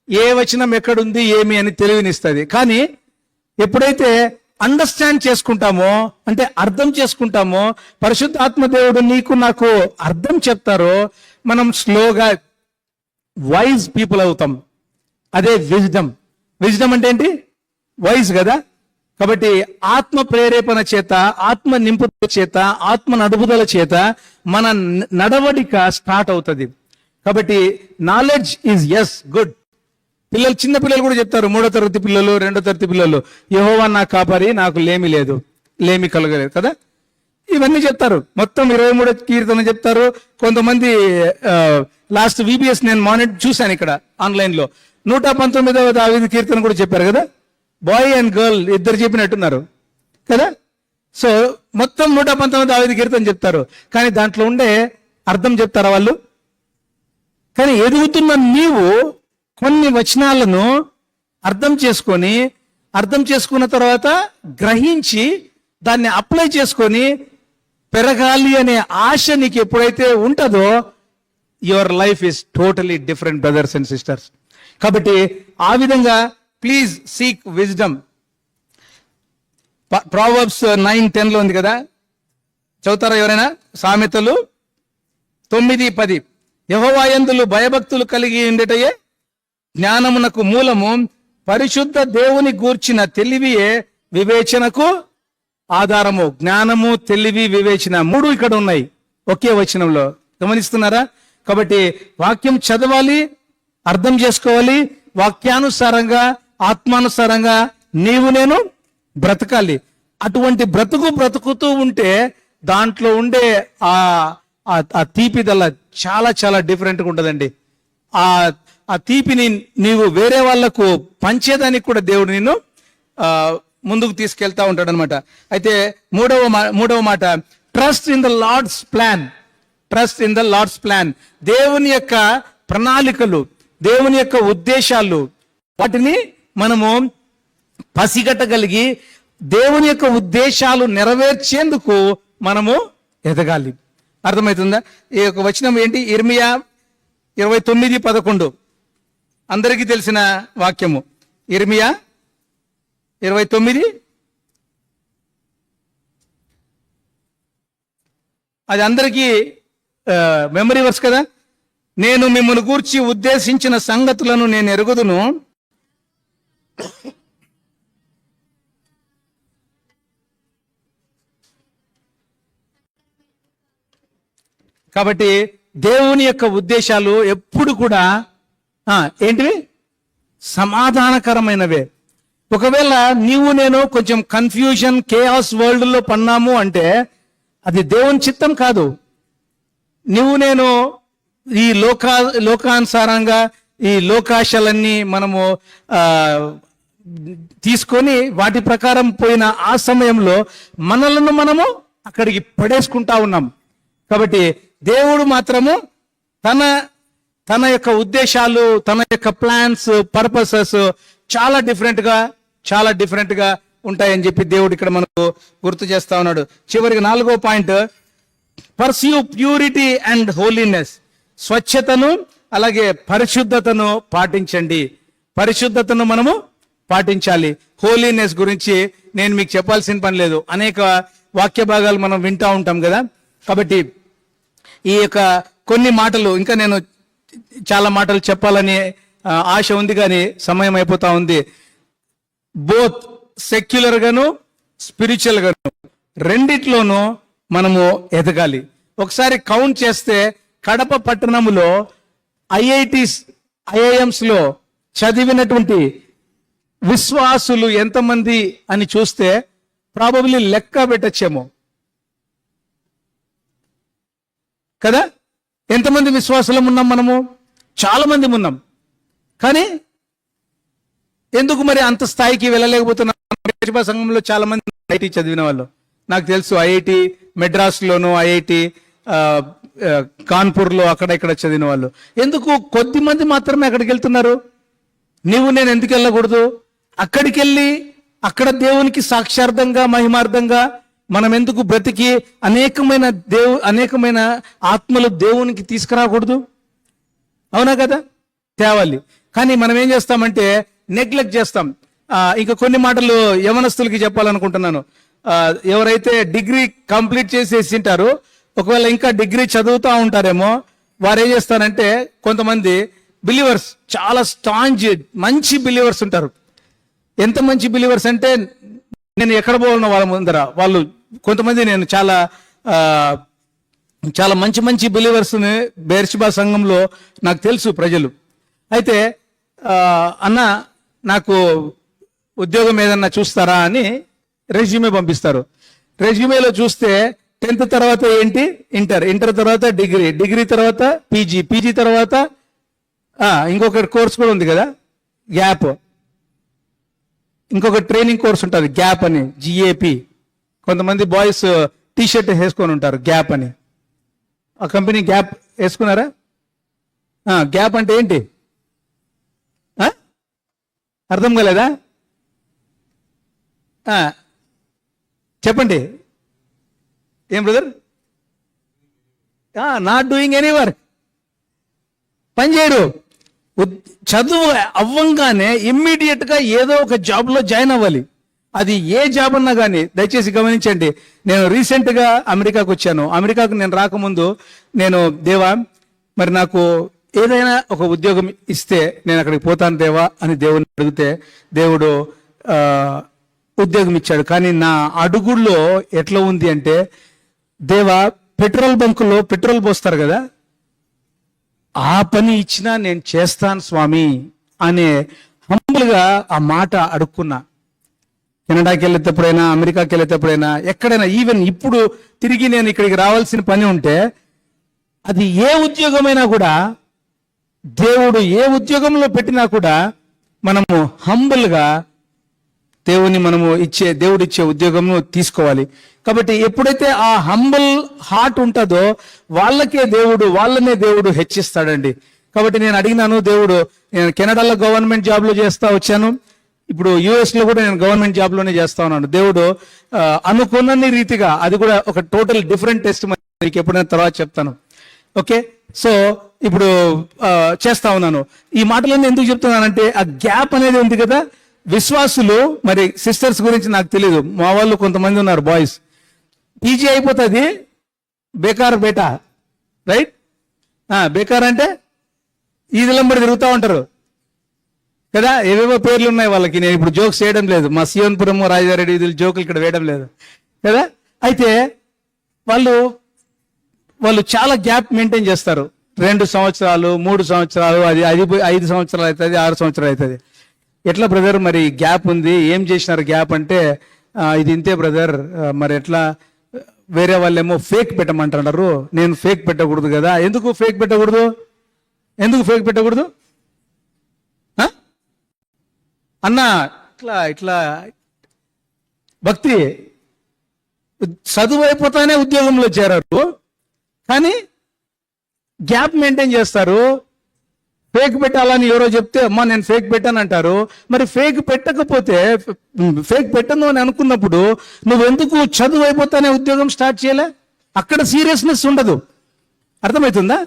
ఏ వచనం ఎక్కడుంది, ఏమి అని తెలివినిస్తుంది. కానీ ఎప్పుడైతే అండర్స్టాండ్ చేసుకుంటామో, అంటే అర్థం చేసుకుంటామో, పరిశుద్ధ ఆత్మదేవుడు నీకు నాకు అర్థం చెప్తారో, మనం స్లోగా వైజ్ పీపుల్ అవుతాం. అదే విజ్డమ్. విజ్డమ్ అంటే ఏంటి? వైజ్ కదా. కాబట్టి ఆత్మ ప్రేరేపణ చేత, ఆత్మ నింపుదల చేత, ఆత్మ నడుపుదల చేత మన నడవడిక స్టార్ట్ అవుతుంది. కాబట్టి నాలెడ్జ్ ఈజ్ ఎస్ గుడ్. పిల్లలు, చిన్న పిల్లలు కూడా చెప్తారు, 3వ తరగతి పిల్లలు, 2వ తరగతి పిల్లలు, యెహోవా నా కాపరి, నాకు లేమి లేదు, లేమి కలగలేదు కదా. ఇవన్నీ చెప్తారు. మొత్తం 23వ కీర్తన చెప్తారు. కొంతమంది లాస్ట్ VBS నేను మానిటర్ చూశాను ఇక్కడ ఆన్లైన్లో, 119వ దావీదు కీర్తన కూడా చెప్పారు కదా. బాయ్ అండ్ గర్ల్ ఇద్దరు చెప్పినట్టున్నారు కదా. సో మొత్తం 119వ దావీదు కీర్తన చెప్తారు. కానీ దాంట్లో ఉండే అర్థం చెప్తారా వాళ్ళు? కానీ ఎదుగుతున్న నీవు కొన్ని వచనాలను అర్థం చేసుకున్న తర్వాత గ్రహించి దాన్ని అప్లై చేసుకొని పెరగాలి అనే ఆశ నీకు ఎప్పుడైతే ఉంటుందో, your life is totally different brothers and sisters. కాబట్టి ఆ విధంగా ప్లీజ్ సీక్ విజ్డమ్. ప్రావర్బ్స్ 9:10 ఉంది కదా, చదువుతారా ఎవరైనా? సామెతలు 9:10. యెహోవాయందు భయభక్తులు కలిగి ఉండేటయే జ్ఞానమునకు మూలము, పరిశుద్ధ దేవుని గూర్చిన తెలివియే వివేచనకు ఆధారము. జ్ఞానము, తెలివి, వివేచన 3 ఇక్కడ ఉన్నాయి ఒకే వచనంలో. గమనిస్తున్నారా? కాబట్టి వాక్యం చదవాలి, అర్థం చేసుకోవాలి, వాక్యానుసారంగా, ఆత్మానుసారంగా నేను బ్రతకాలి. అటువంటి బ్రతుకుతూ ఉంటే దాంట్లో ఉండే ఆ తీపిదల చాలా చాలా డిఫరెంట్గా ఉంటుందండి. ఆ తీపిని నీవు వేరే వాళ్లకు పంచేదానికి కూడా దేవుడు నిన్ను ముందుకు తీసుకెళ్తా ఉంటాడు అనమాట. అయితే మూడవ మాట, trust in the Lord's plan. Trust in the Lord's plan. దేవుని యొక్క ప్రణాళికలు, దేవుని యొక్క ఉద్దేశాలు, వాటిని మనము పసిగట్టగలిగి దేవుని యొక్క ఉద్దేశాలు నెరవేర్చేందుకు మనము ఎదగాలి. అర్థమవుతుందా? ఈ యొక్క వచనం ఏంటి? ఇర్మియా 29:11 అందరికీ తెలిసిన వాక్యము. ఇర్మియా 29, అది అందరికీ మెమరీ వర్స్ కదా. నేను మిమ్మల్ని గూర్చి ఉద్దేశించిన సంగతులను నేను ఎరుగుదును, కాబట్టి దేవుని యొక్క ఉద్దేశాలు ఎప్పుడు కూడా ఏంటివి? సమాధానకరమైనవే. ఒకవేళ నేను కొంచెం కన్ఫ్యూజన్, కేఆస్ వరల్డ్ లో పన్నాము అంటే అది దేవుని చిత్తం కాదు. నేను ఈ లోకానుసారంగా ఈ లోకాశలన్నీ మనము తీసుకొని వాటి ప్రకారం పోయిన ఆ సమయంలో మనలను మనము అక్కడికి పడేసుకుంటా ఉన్నాం. కాబట్టి దేవుడు మాత్రము తన తన యొక్క ఉద్దేశాలు, తన యొక్క ప్లాన్స్, పర్పసెస్ చాలా డిఫరెంట్ గా ఉంటాయని చెప్పి దేవుడు ఇక్కడ మనకు గుర్తు చేస్తా ఉన్నాడు. చివరికి 4వ point, pursue purity and holiness. స్వచ్ఛతను అలాగే పరిశుద్ధతను పాటించండి. పరిశుద్ధతను మనము పాటించాలి. హోలీనెస్ గురించి నేను మీకు చెప్పాల్సిన పని లేదు. అనేక వాక్య భాగాలు మనం వింటూ ఉంటాం కదా. కాబట్టి ఈ యొక్క కొన్ని మాటలు, ఇంకా నేను చాలా మాటలు చెప్పాలని ఆశ ఉంది కానీ సమయం అయిపోతా ఉంది. బోత్ సెక్యులర్ గాను స్పిరిచువల్ గాను రెండిట్లోనూ మనము ఎదగాలి. ఒకసారి కౌంట్ చేస్తే కడప పట్టణములో ఐఐఎంస్ లో చదివినటువంటి విశ్వాసులు ఎంతమంది అని చూస్తే ప్రాబబ్లీ లెక్క పెట్టచ్చేమో కదా. ఎంతమంది విశ్వాసులం ఉన్నాం మనము? చాలా మంది ఉన్నాం. కానీ ఎందుకు మరి అంత స్థాయికి వెళ్ళలేకపోతున్నాం? సంఘంలో చాలా మంది ఐఐటి చదివిన వాళ్ళు నాకు తెలుసు. ఐఐటి మెడ్రాస్లోను, ఐఐటి కాన్పూర్లో అక్కడ ఇక్కడ చదివిన వాళ్ళు. ఎందుకు కొద్ది మంది మాత్రమే అక్కడికి వెళ్తున్నారు? నీవు నేను ఎందుకు వెళ్ళకూడదు? అక్కడికి వెళ్ళి అక్కడ దేవునికి సాక్షార్థంగా, మహిమార్థంగా మనం ఎందుకు బ్రతికి అనేకమైన ఆత్మలు దేవునికి తీసుకురాకూడదు? అవునా కదా? తేవాలి. కానీ మనం ఏం చేస్తామంటే నెగ్లెక్ట్ చేస్తాం. ఇంకా కొన్ని మాటలు యవనస్తులకి చెప్పాలనుకుంటున్నాను. ఎవరైతే డిగ్రీ కంప్లీట్ చేసేసింటారో, ఒకవేళ ఇంకా డిగ్రీ చదువుతూ ఉంటారేమో, వారు ఏం చేస్తారంటే, కొంతమంది బిలీవర్స్, చాలా స్టాంజ్ మంచి బిలీవర్స్ ఉంటారు. ఎంత మంచి బిలీవర్స్ అంటే నేను ఎక్కడ పోవాలన్నా వాళ్ళ ముందర వాళ్ళు కొంతమంది, నేను చాలా మంచి బిలీవర్స్ని బెర్షెబా సంఘంలో నాకు తెలుసు ప్రజలు. అయితే అన్న నాకు ఉద్యోగం ఏదన్నా చూస్తారా అని రెజ్యూమే పంపిస్తారు. రెజ్యూమేలో చూస్తే 10th తర్వాత ఏంటి? ఇంటర్ తర్వాత డిగ్రీ తర్వాత పీజీ తర్వాత ఇంకొక కోర్స్ కూడా ఉంది కదా, గ్యాప్. ఇంకొక ట్రైనింగ్ కోర్స్ ఉంటుంది గ్యాప్ అని, GAP. కొంతమంది బాయ్స్ టీషర్ట్ వేసుకొని ఉంటారు గ్యాప్ అని. ఆ కంపెనీ గ్యాప్ వేసుకున్నారా? గ్యాప్ అంటే ఏంటి అర్థం కాలేదా? చెప్పండి. ఏం brother? Not doing any work. పని చేయరు. చదువు అవ్వంగానే ఇమ్మీడియట్ గా ఏదో ఒక జాబ్ లో జాయిన్ అవ్వాలి. అది ఏ జాబ్ అన్నా కానీ. దయచేసి గమనించండి. నేను రీసెంట్ గా అమెరికాకు వచ్చాను. అమెరికాకు నేను రాకముందు నేను, దేవా మరి నాకు ఏదైనా ఒక ఉద్యోగం ఇస్తే నేను అక్కడికి పోతాను దేవా అని దేవుడిని అడిగితే దేవుడు ఉద్యోగం ఇచ్చాడు. కానీ నా అడుగుల్లో ఎట్లా ఉంది అంటే, దేవా పెట్రోల్ బంకులో పెట్రోల్ పోస్తారు కదా, ఆ పని ఇచ్చినా నేను చేస్తాను స్వామి అనే హంబుల్గా ఆ మాట అడుక్కున్నా. కెనడాకి వెళ్ళేటప్పుడైనా, అమెరికాకి వెళ్ళేటప్పుడైనా, ఎక్కడైనా, ఈవెన్ ఇప్పుడు తిరిగి నేను ఇక్కడికి రావాల్సిన పని ఉంటే, అది ఏ ఉద్యోగమైనా కూడా, దేవుడు ఏ ఉద్యోగంలో పెట్టినా కూడా మనము హంబుల్గా దేవుడు ఇచ్చే ఉద్యోగము తీసుకోవాలి. కాబట్టి ఎప్పుడైతే ఆ హంబుల్ హార్ట్ ఉంటుందో వాళ్ళనే దేవుడు హెచ్చిస్తాడండి. కాబట్టి నేను అడిగినాను, దేవుడు, నేను కెనడాలో గవర్నమెంట్ జాబ్లో చేస్తా వచ్చాను, ఇప్పుడు US లో కూడా నేను గవర్నమెంట్ జాబ్లోనే చేస్తా ఉన్నాను. దేవుడు అనుకున్న రీతిగా, అది కూడా ఒక టోటల్ డిఫరెంట్ టెస్ట్, మీకు ఎప్పుడైనా తర్వాత చెప్తాను. ఓకే, సో ఇప్పుడు చేస్తా ఉన్నాను. ఈ మాటలన్నీ ఎందుకు చెప్తున్నానంటే, ఆ గ్యాప్ అనేది ఉంది కదా. విశ్వాసులు, మరి సిస్టర్స్ గురించి నాకు తెలియదు, మా వాళ్ళు కొంతమంది ఉన్నారు బాయ్స్, పీజీ అయిపోతుంది బేకార్ బేటా, రైట్? బేకార్ అంటే ఈదులంబడి తిరుగుతూ ఉంటారు కదా. ఏవేవో పేర్లు ఉన్నాయి వాళ్ళకి. నేను ఇప్పుడు జోక్స్ చేయడం లేదు, మా సియోన్పురం రాజారెడ్డి వీధులు జోకులు ఇక్కడ వేయడం లేదు కదా. అయితే వాళ్ళు చాలా గ్యాప్ మెయింటైన్ చేస్తారు. 2 సంవత్సరాలు, 3 సంవత్సరాలు, అది 5 సంవత్సరాలు అవుతుంది, 6 సంవత్సరాలు అవుతుంది. ఎట్లా బ్రదర్ మరి గ్యాప్ ఉంది, ఏం చేసినారు గ్యాప్ అంటే, ఇది ఇంతే బ్రదర్, మరి ఎట్లా, వేరే వాళ్ళేమో ఫేక్ పెట్టమంటున్నారు, నేను ఫేక్ పెట్టకూడదు కదా. ఎందుకు ఫేక్ పెట్టకూడదు అన్న? ఇట్లా భక్తి, చదువు అయిపోతానే ఉద్యోగంలో చేరారు, కానీ గ్యాప్ మెయింటైన్ చేస్తారు. ఫేక్ పెట్టాలని ఎవరో చెప్తే అమ్మా నేను ఫేక్ పెట్టాను అంటారు. మరి ఫేక్ పెట్టకపోతే, ఫేక్ పెట్టను అని అనుకున్నప్పుడు నువ్వెందుకు చదువు అయిపోతానే ఉద్యోగం స్టార్ట్ చేయలే? అక్కడ సీరియస్నెస్ ఉండదు. అర్థమవుతుందా?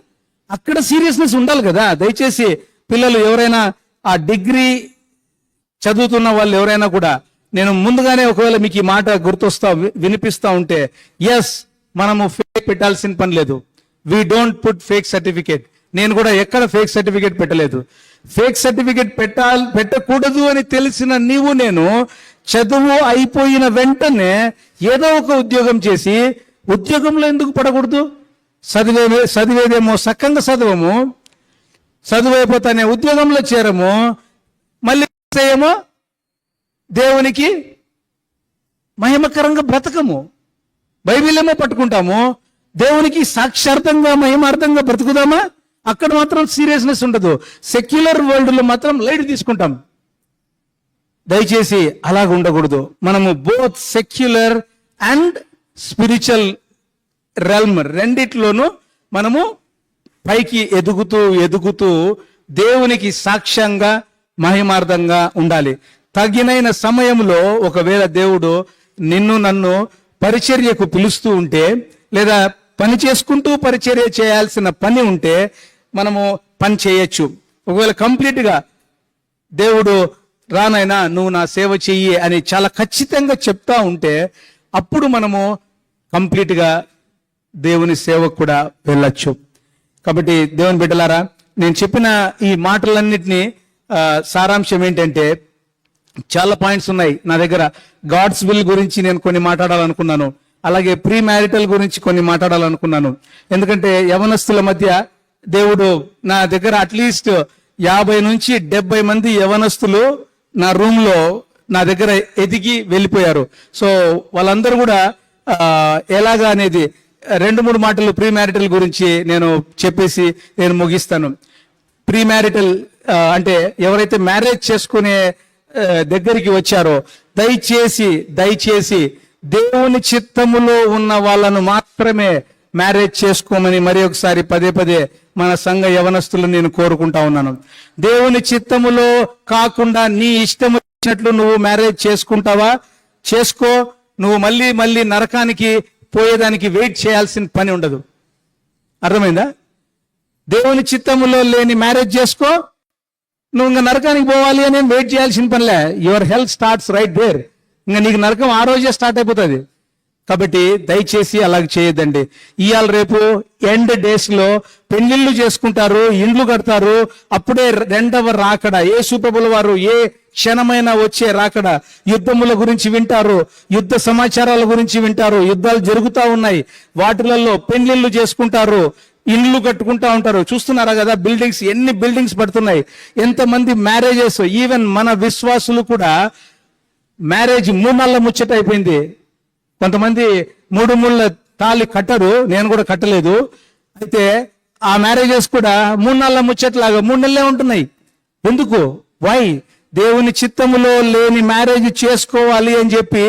అక్కడ సీరియస్నెస్ ఉండాలి కదా. దయచేసి పిల్లలు ఎవరైనా ఆ డిగ్రీ చదువుతున్న వాళ్ళు ఎవరైనా కూడా, నేను ముందుగానే ఒకవేళ మీకు ఈ మాట గుర్తొస్తా వినిపిస్తా ఉంటే, ఎస్, మనము ఫేక్ పెట్టాల్సిన పని లేదు. We don't put fake certificate. నేను కూడా ఎక్కడ ఫేక్ సర్టిఫికేట్ పెట్టలేదు. ఫేక్ సర్టిఫికేట్ పెట్టకూడదు అని తెలిసిన నీవు నేను చదువు అయిపోయిన వెంటనే ఏదో ఒక ఉద్యోగం చేసి, ఉద్యోగంలో ఎందుకు పడకూడదు? చదివేదేమో సక్కంగా చదవము, చదువు అయిపోతానే ఉద్యోగంలో చేరము, మళ్ళీ ఏమో దేవునికి మహిమకరంగా బ్రతకము. బైబిల్ ఏమో పట్టుకుంటాము, దేవునికి సాక్షార్థంగా మహిమార్థంగా బ్రతుకుదామా? అక్కడ మాత్రం సీరియస్నెస్ ఉండదు. సెక్యులర్ వరల్డ్ లో మాత్రం లైట్ తీసుకుంటాం. దయచేసి అలాగ ఉండకూడదు. మనము both secular and spiritual realm రెండిట్లోనూ మనము పైకి ఎదుగుతూ దేవునికి సాక్ష్యంగా మహిమార్థంగా ఉండాలి. తగినైన సమయంలో ఒకవేళ దేవుడు నిన్ను నన్ను పరిచర్యకు పిలుస్తూ ఉంటే, లేదా పని చేసుకుంటూ పరిచర్య చేయాల్సిన పని ఉంటే మనము పని చేయొచ్చు. ఒకవేళ కంప్లీట్గా దేవుడు రానైనా నువ్వు నా సేవ చెయ్యి అని చాలా ఖచ్చితంగా చెప్తా ఉంటే, అప్పుడు మనము కంప్లీట్గా దేవుని సేవకు కూడా వెళ్ళొచ్చు. కాబట్టి దేవుని బిడ్డలారా, నేను చెప్పిన ఈ మాటలన్నిటినీ సారాంశం ఏంటంటే, చాలా పాయింట్స్ ఉన్నాయి నా దగ్గర. గాడ్స్ విల్ గురించి నేను కొన్ని మాట్లాడాలనుకున్నాను, అలాగే ప్రీ మ్యారిటల్ గురించి కొన్ని మాట్లాడాలనుకున్నాను. ఎందుకంటే యవనస్తుల మధ్య దేవుడు నా దగ్గర అట్లీస్ట్ 50 నుంచి 70 మంది యవనస్తులు నా రూమ్ లో నా దగ్గర ఎదిగి వెళ్ళిపోయారు. సో వాళ్ళందరూ కూడా ఎలాగా అనేది 2-3 మాటలు ప్రీ మ్యారిటల్ గురించి నేను చెప్పేసి నేను ముగిస్తాను. ప్రీ మ్యారిటల్ అంటే ఎవరైతే మ్యారేజ్ చేసుకునే దగ్గరికి వచ్చారో, దయచేసి దేవుని చిత్తములో ఉన్న వాళ్ళను మాత్రమే మ్యారేజ్ చేసుకోమని మరి ఒకసారి పదే మన సంఘ యవనస్తులు నేను కోరుకుంటా ఉన్నాను. దేవుని చిత్తములో కాకుండా నీ ఇష్టం వచ్చినట్లు నువ్వు మ్యారేజ్ చేసుకుంటావా? చేసుకో. నువ్వు మళ్ళీ నరకానికి పోయేదానికి వెయిట్ చేయాల్సిన పని ఉండదు. అర్థమైందా? దేవుని చిత్తములో లేని మ్యారేజ్ చేసుకో, నువ్వు ఇంకా నరకానికి పోవాలి అని వెయిట్ చేయాల్సిన పనిలే. Your health starts right there. ఇంకా నీకు నరకం ఆ రోజే స్టార్ట్ అయిపోతుంది. కాబట్టి దయచేసి అలాగ చేయొద్దండి. ఇవాళ రేపు ఎండ్ డేస్ లో పెళ్లిళ్ళు చేసుకుంటారు, ఇండ్లు కడతారు, అప్పుడే రెండవ రాకడ, యేసు ప్రభుల వారు ఏ క్షణమైనా వచ్చే రాకడ. యుద్ధముల గురించి వింటారు, యుద్ధ సమాచారాల గురించి వింటారు, యుద్ధాలు జరుగుతూ ఉన్నాయి, వాటిలలో పెళ్లిళ్ళు చేసుకుంటారు, ఇండ్లు కట్టుకుంటా ఉంటారు. చూస్తున్నారా కదా బిల్డింగ్స్, ఎన్ని బిల్డింగ్స్ పడుతున్నాయి, ఎంతమంది మ్యారేజెస్. ఈవెన్ మన విశ్వాసులు కూడా మ్యారేజ్ 3 నెలల ముచ్చట అయిపోయింది. కొంతమంది 3 ముళ్ళ తాళి కట్టరు, నేను కూడా కట్టలేదు. అయితే ఆ మ్యారేజెస్ కూడా 3 నెలల ముచ్చట్లాగా 3 నెలలే ఉంటున్నాయి. ఎందుకు? వై? దేవుని చిత్తములో లేని మ్యారేజ్ చేసుకోవాలి అని చెప్పి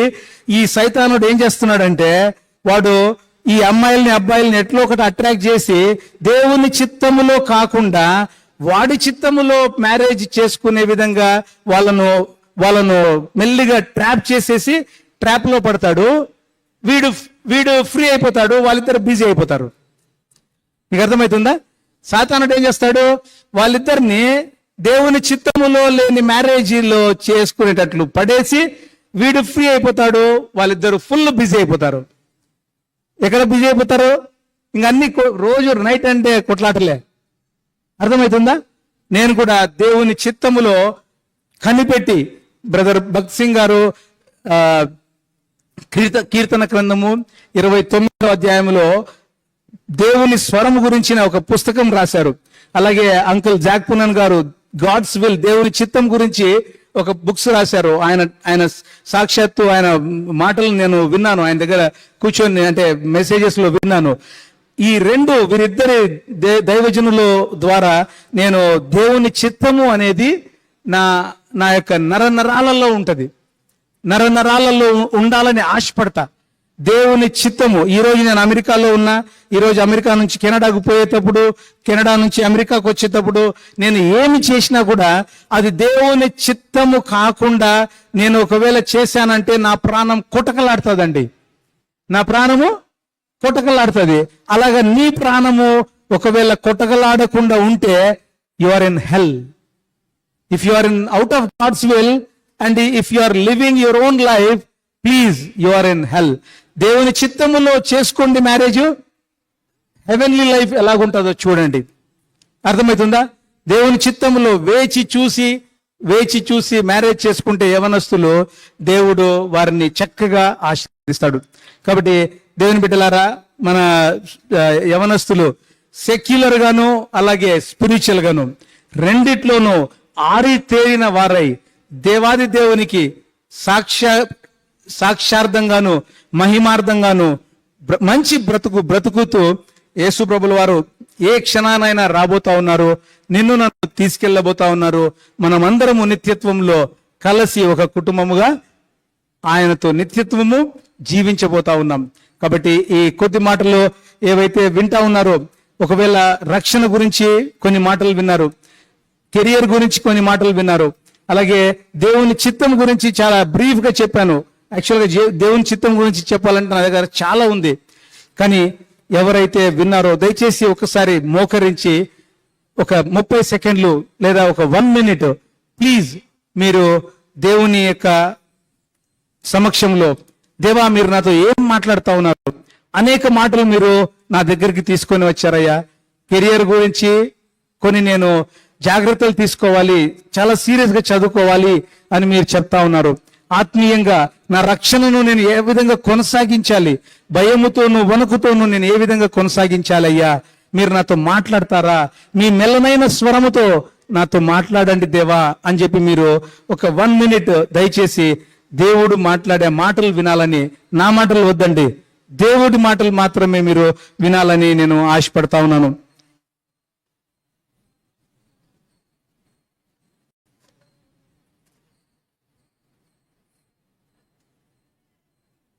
ఈ సైతానుడు ఏం చేస్తున్నాడంటే, వాడు ఈ అమ్మాయిల్ని అబ్బాయిల్ని ఎట్లా ఒకటి అట్రాక్ట్ చేసి దేవుని చిత్తములో కాకుండా వాడి చిత్తములో మ్యారేజ్ చేసుకునే విధంగా వాళ్ళను మెల్లిగా ట్రాప్ చేసేసి ట్రాప్ లో పడతాడు. వీడు ఫ్రీ అయిపోతాడు, వాళ్ళిద్దరు బిజీ అయిపోతారు. మీకు అర్థమవుతుందా? సాతానుడు ఏం చేస్తాడు, వాళ్ళిద్దరిని దేవుని చిత్తములో లేని మ్యారేజీలో చేసుకునేటట్లు పడేసి వీడు ఫ్రీ అయిపోతాడు, వాళ్ళిద్దరు ఫుల్ బిజీ అయిపోతారు. ఎక్కడ బిజీ అయిపోతారు? ఇంక అన్ని రోజు నైట్ అంటే కొట్లాటలే. అర్థమవుతుందా? నేను కూడా దేవుని చిత్తములో కనిపెట్టి, బ్రదర్ భక్త్ సింగ్ గారు కీర్తన గ్రంథము 29వ అధ్యాయంలో దేవుని స్వరం గురించిన ఒక పుస్తకం రాశారు. అలాగే అంకుల్ జాక్ పునన్ గారు గాడ్స్ విల్, దేవుని చిత్తం గురించి ఒక బుక్స్ రాశారు. ఆయన సాక్షాత్తు ఆయన మాటలు నేను విన్నాను, ఆయన దగ్గర కూర్చొని, అంటే మెసేజెస్ లో విన్నాను. ఈ వీరిద్దరి దైవజనుల ద్వారా నేను దేవుని చిత్తము అనేది నా యొక్క నరనరాలలో ఉంటది, నరనరాలలో ఉండాలని ఆశపడతా. దేవుని చిత్తము. ఈరోజు నేను అమెరికాలో ఉన్నా, ఈరోజు అమెరికా నుంచి కెనడాకు పోయేటప్పుడు, కెనడా నుంచి అమెరికాకు వచ్చేటప్పుడు నేను ఏమి చేసినా కూడా అది దేవుని చిత్తము కాకుండా నేను ఒకవేళ చేశానంటే నా ప్రాణం కొటకలాడుతుందండి. నా ప్రాణము కొటకలాడుతుంది. అలాగా నీ ప్రాణము ఒకవేళ కొటకలాడకుండా ఉంటే you are in hell. If you are in out of God's will and if you are living your own life, please you are in hell. దేవుని చిత్తములో చేసుకోండి మ్యారేజ్. హెవెన్లీ లైఫ్ ఎలాగుంటుందో చూడండి. అర్థమవుతుందా? దేవుని చిత్తములో వేచి చూసి మ్యారేజ్ చేసుకుంటే యవనస్తులు దేవుడు వారిని చక్కగా ఆశీర్వదిస్తాడు. కాబట్టి దేవుని బిడ్డలారా, మన యవనస్తులు సెక్యులర్ గాను అలాగే స్పిరిచువల్ గాను రెండిట్లోనూ ఆరితేరిన వారై దేవాది దేవునికి సాక్షార్థంగాను మహిమార్థంగాను మంచి బ్రతుకుతూ యేసు ప్రభుల వారు ఏ క్షణానైనా రాబోతా ఉన్నారు. నిన్ను నన్ను తీసుకెళ్లబోతా ఉన్నారు. మనమందరము నిత్యత్వంలో కలిసి ఒక కుటుంబముగా ఆయనతో నిత్యత్వము జీవించబోతా ఉన్నాం. కాబట్టి ఈ కొద్ది మాటలు ఏవైతే వింటా ఉన్నారో, ఒకవేళ రక్షణ గురించి కొన్ని మాటలు విన్నారు, కెరియర్ గురించి కొన్ని మాటలు విన్నారు, అలాగే దేవుని చిత్తం గురించి చాలా బ్రీఫ్ గా చెప్పాను. యాక్చువల్గా దేవుని చిత్తం గురించి చెప్పాలంటే నా దగ్గర చాలా ఉంది. కానీ ఎవరైతే విన్నారో దయచేసి ఒకసారి మోకరించి ఒక 30 సెకండ్లు లేదా ఒక 1 మినిట్ ప్లీజ్ మీరు దేవుని యొక్క సమక్షంలో, దేవా మీరు నాతో ఏం మాట్లాడుతూ ఉన్నారు? అనేక మాటలు మీరు నా దగ్గరికి తీసుకొని వచ్చారయ్యా. కెరియర్ గురించి కొన్ని నేను జాగ్రత్తలు తీసుకోవాలి, చాలా సీరియస్ గా చదువుకోవాలి అని మీరు చెప్తా ఉన్నారు. ఆత్మీయంగా నా రక్షణను నేను ఏ విధంగా కొనసాగించాలి, భయముతోనూ వణుకుతోనూ నేను ఏ విధంగా కొనసాగించాలయ్యా, మీరు నాతో మాట్లాడతారా? మీ మెల్లనైన స్వరముతో నాతో మాట్లాడండి దేవా అని చెప్పి మీరు ఒక 1 మినిట్ దయచేసి దేవుడు మాట్లాడే మాటలు వినాలని, నా మాటలు వద్దండి, దేవుడి మాటలు మాత్రమే మీరు వినాలని నేను ఆశపడతా ఉన్నాను.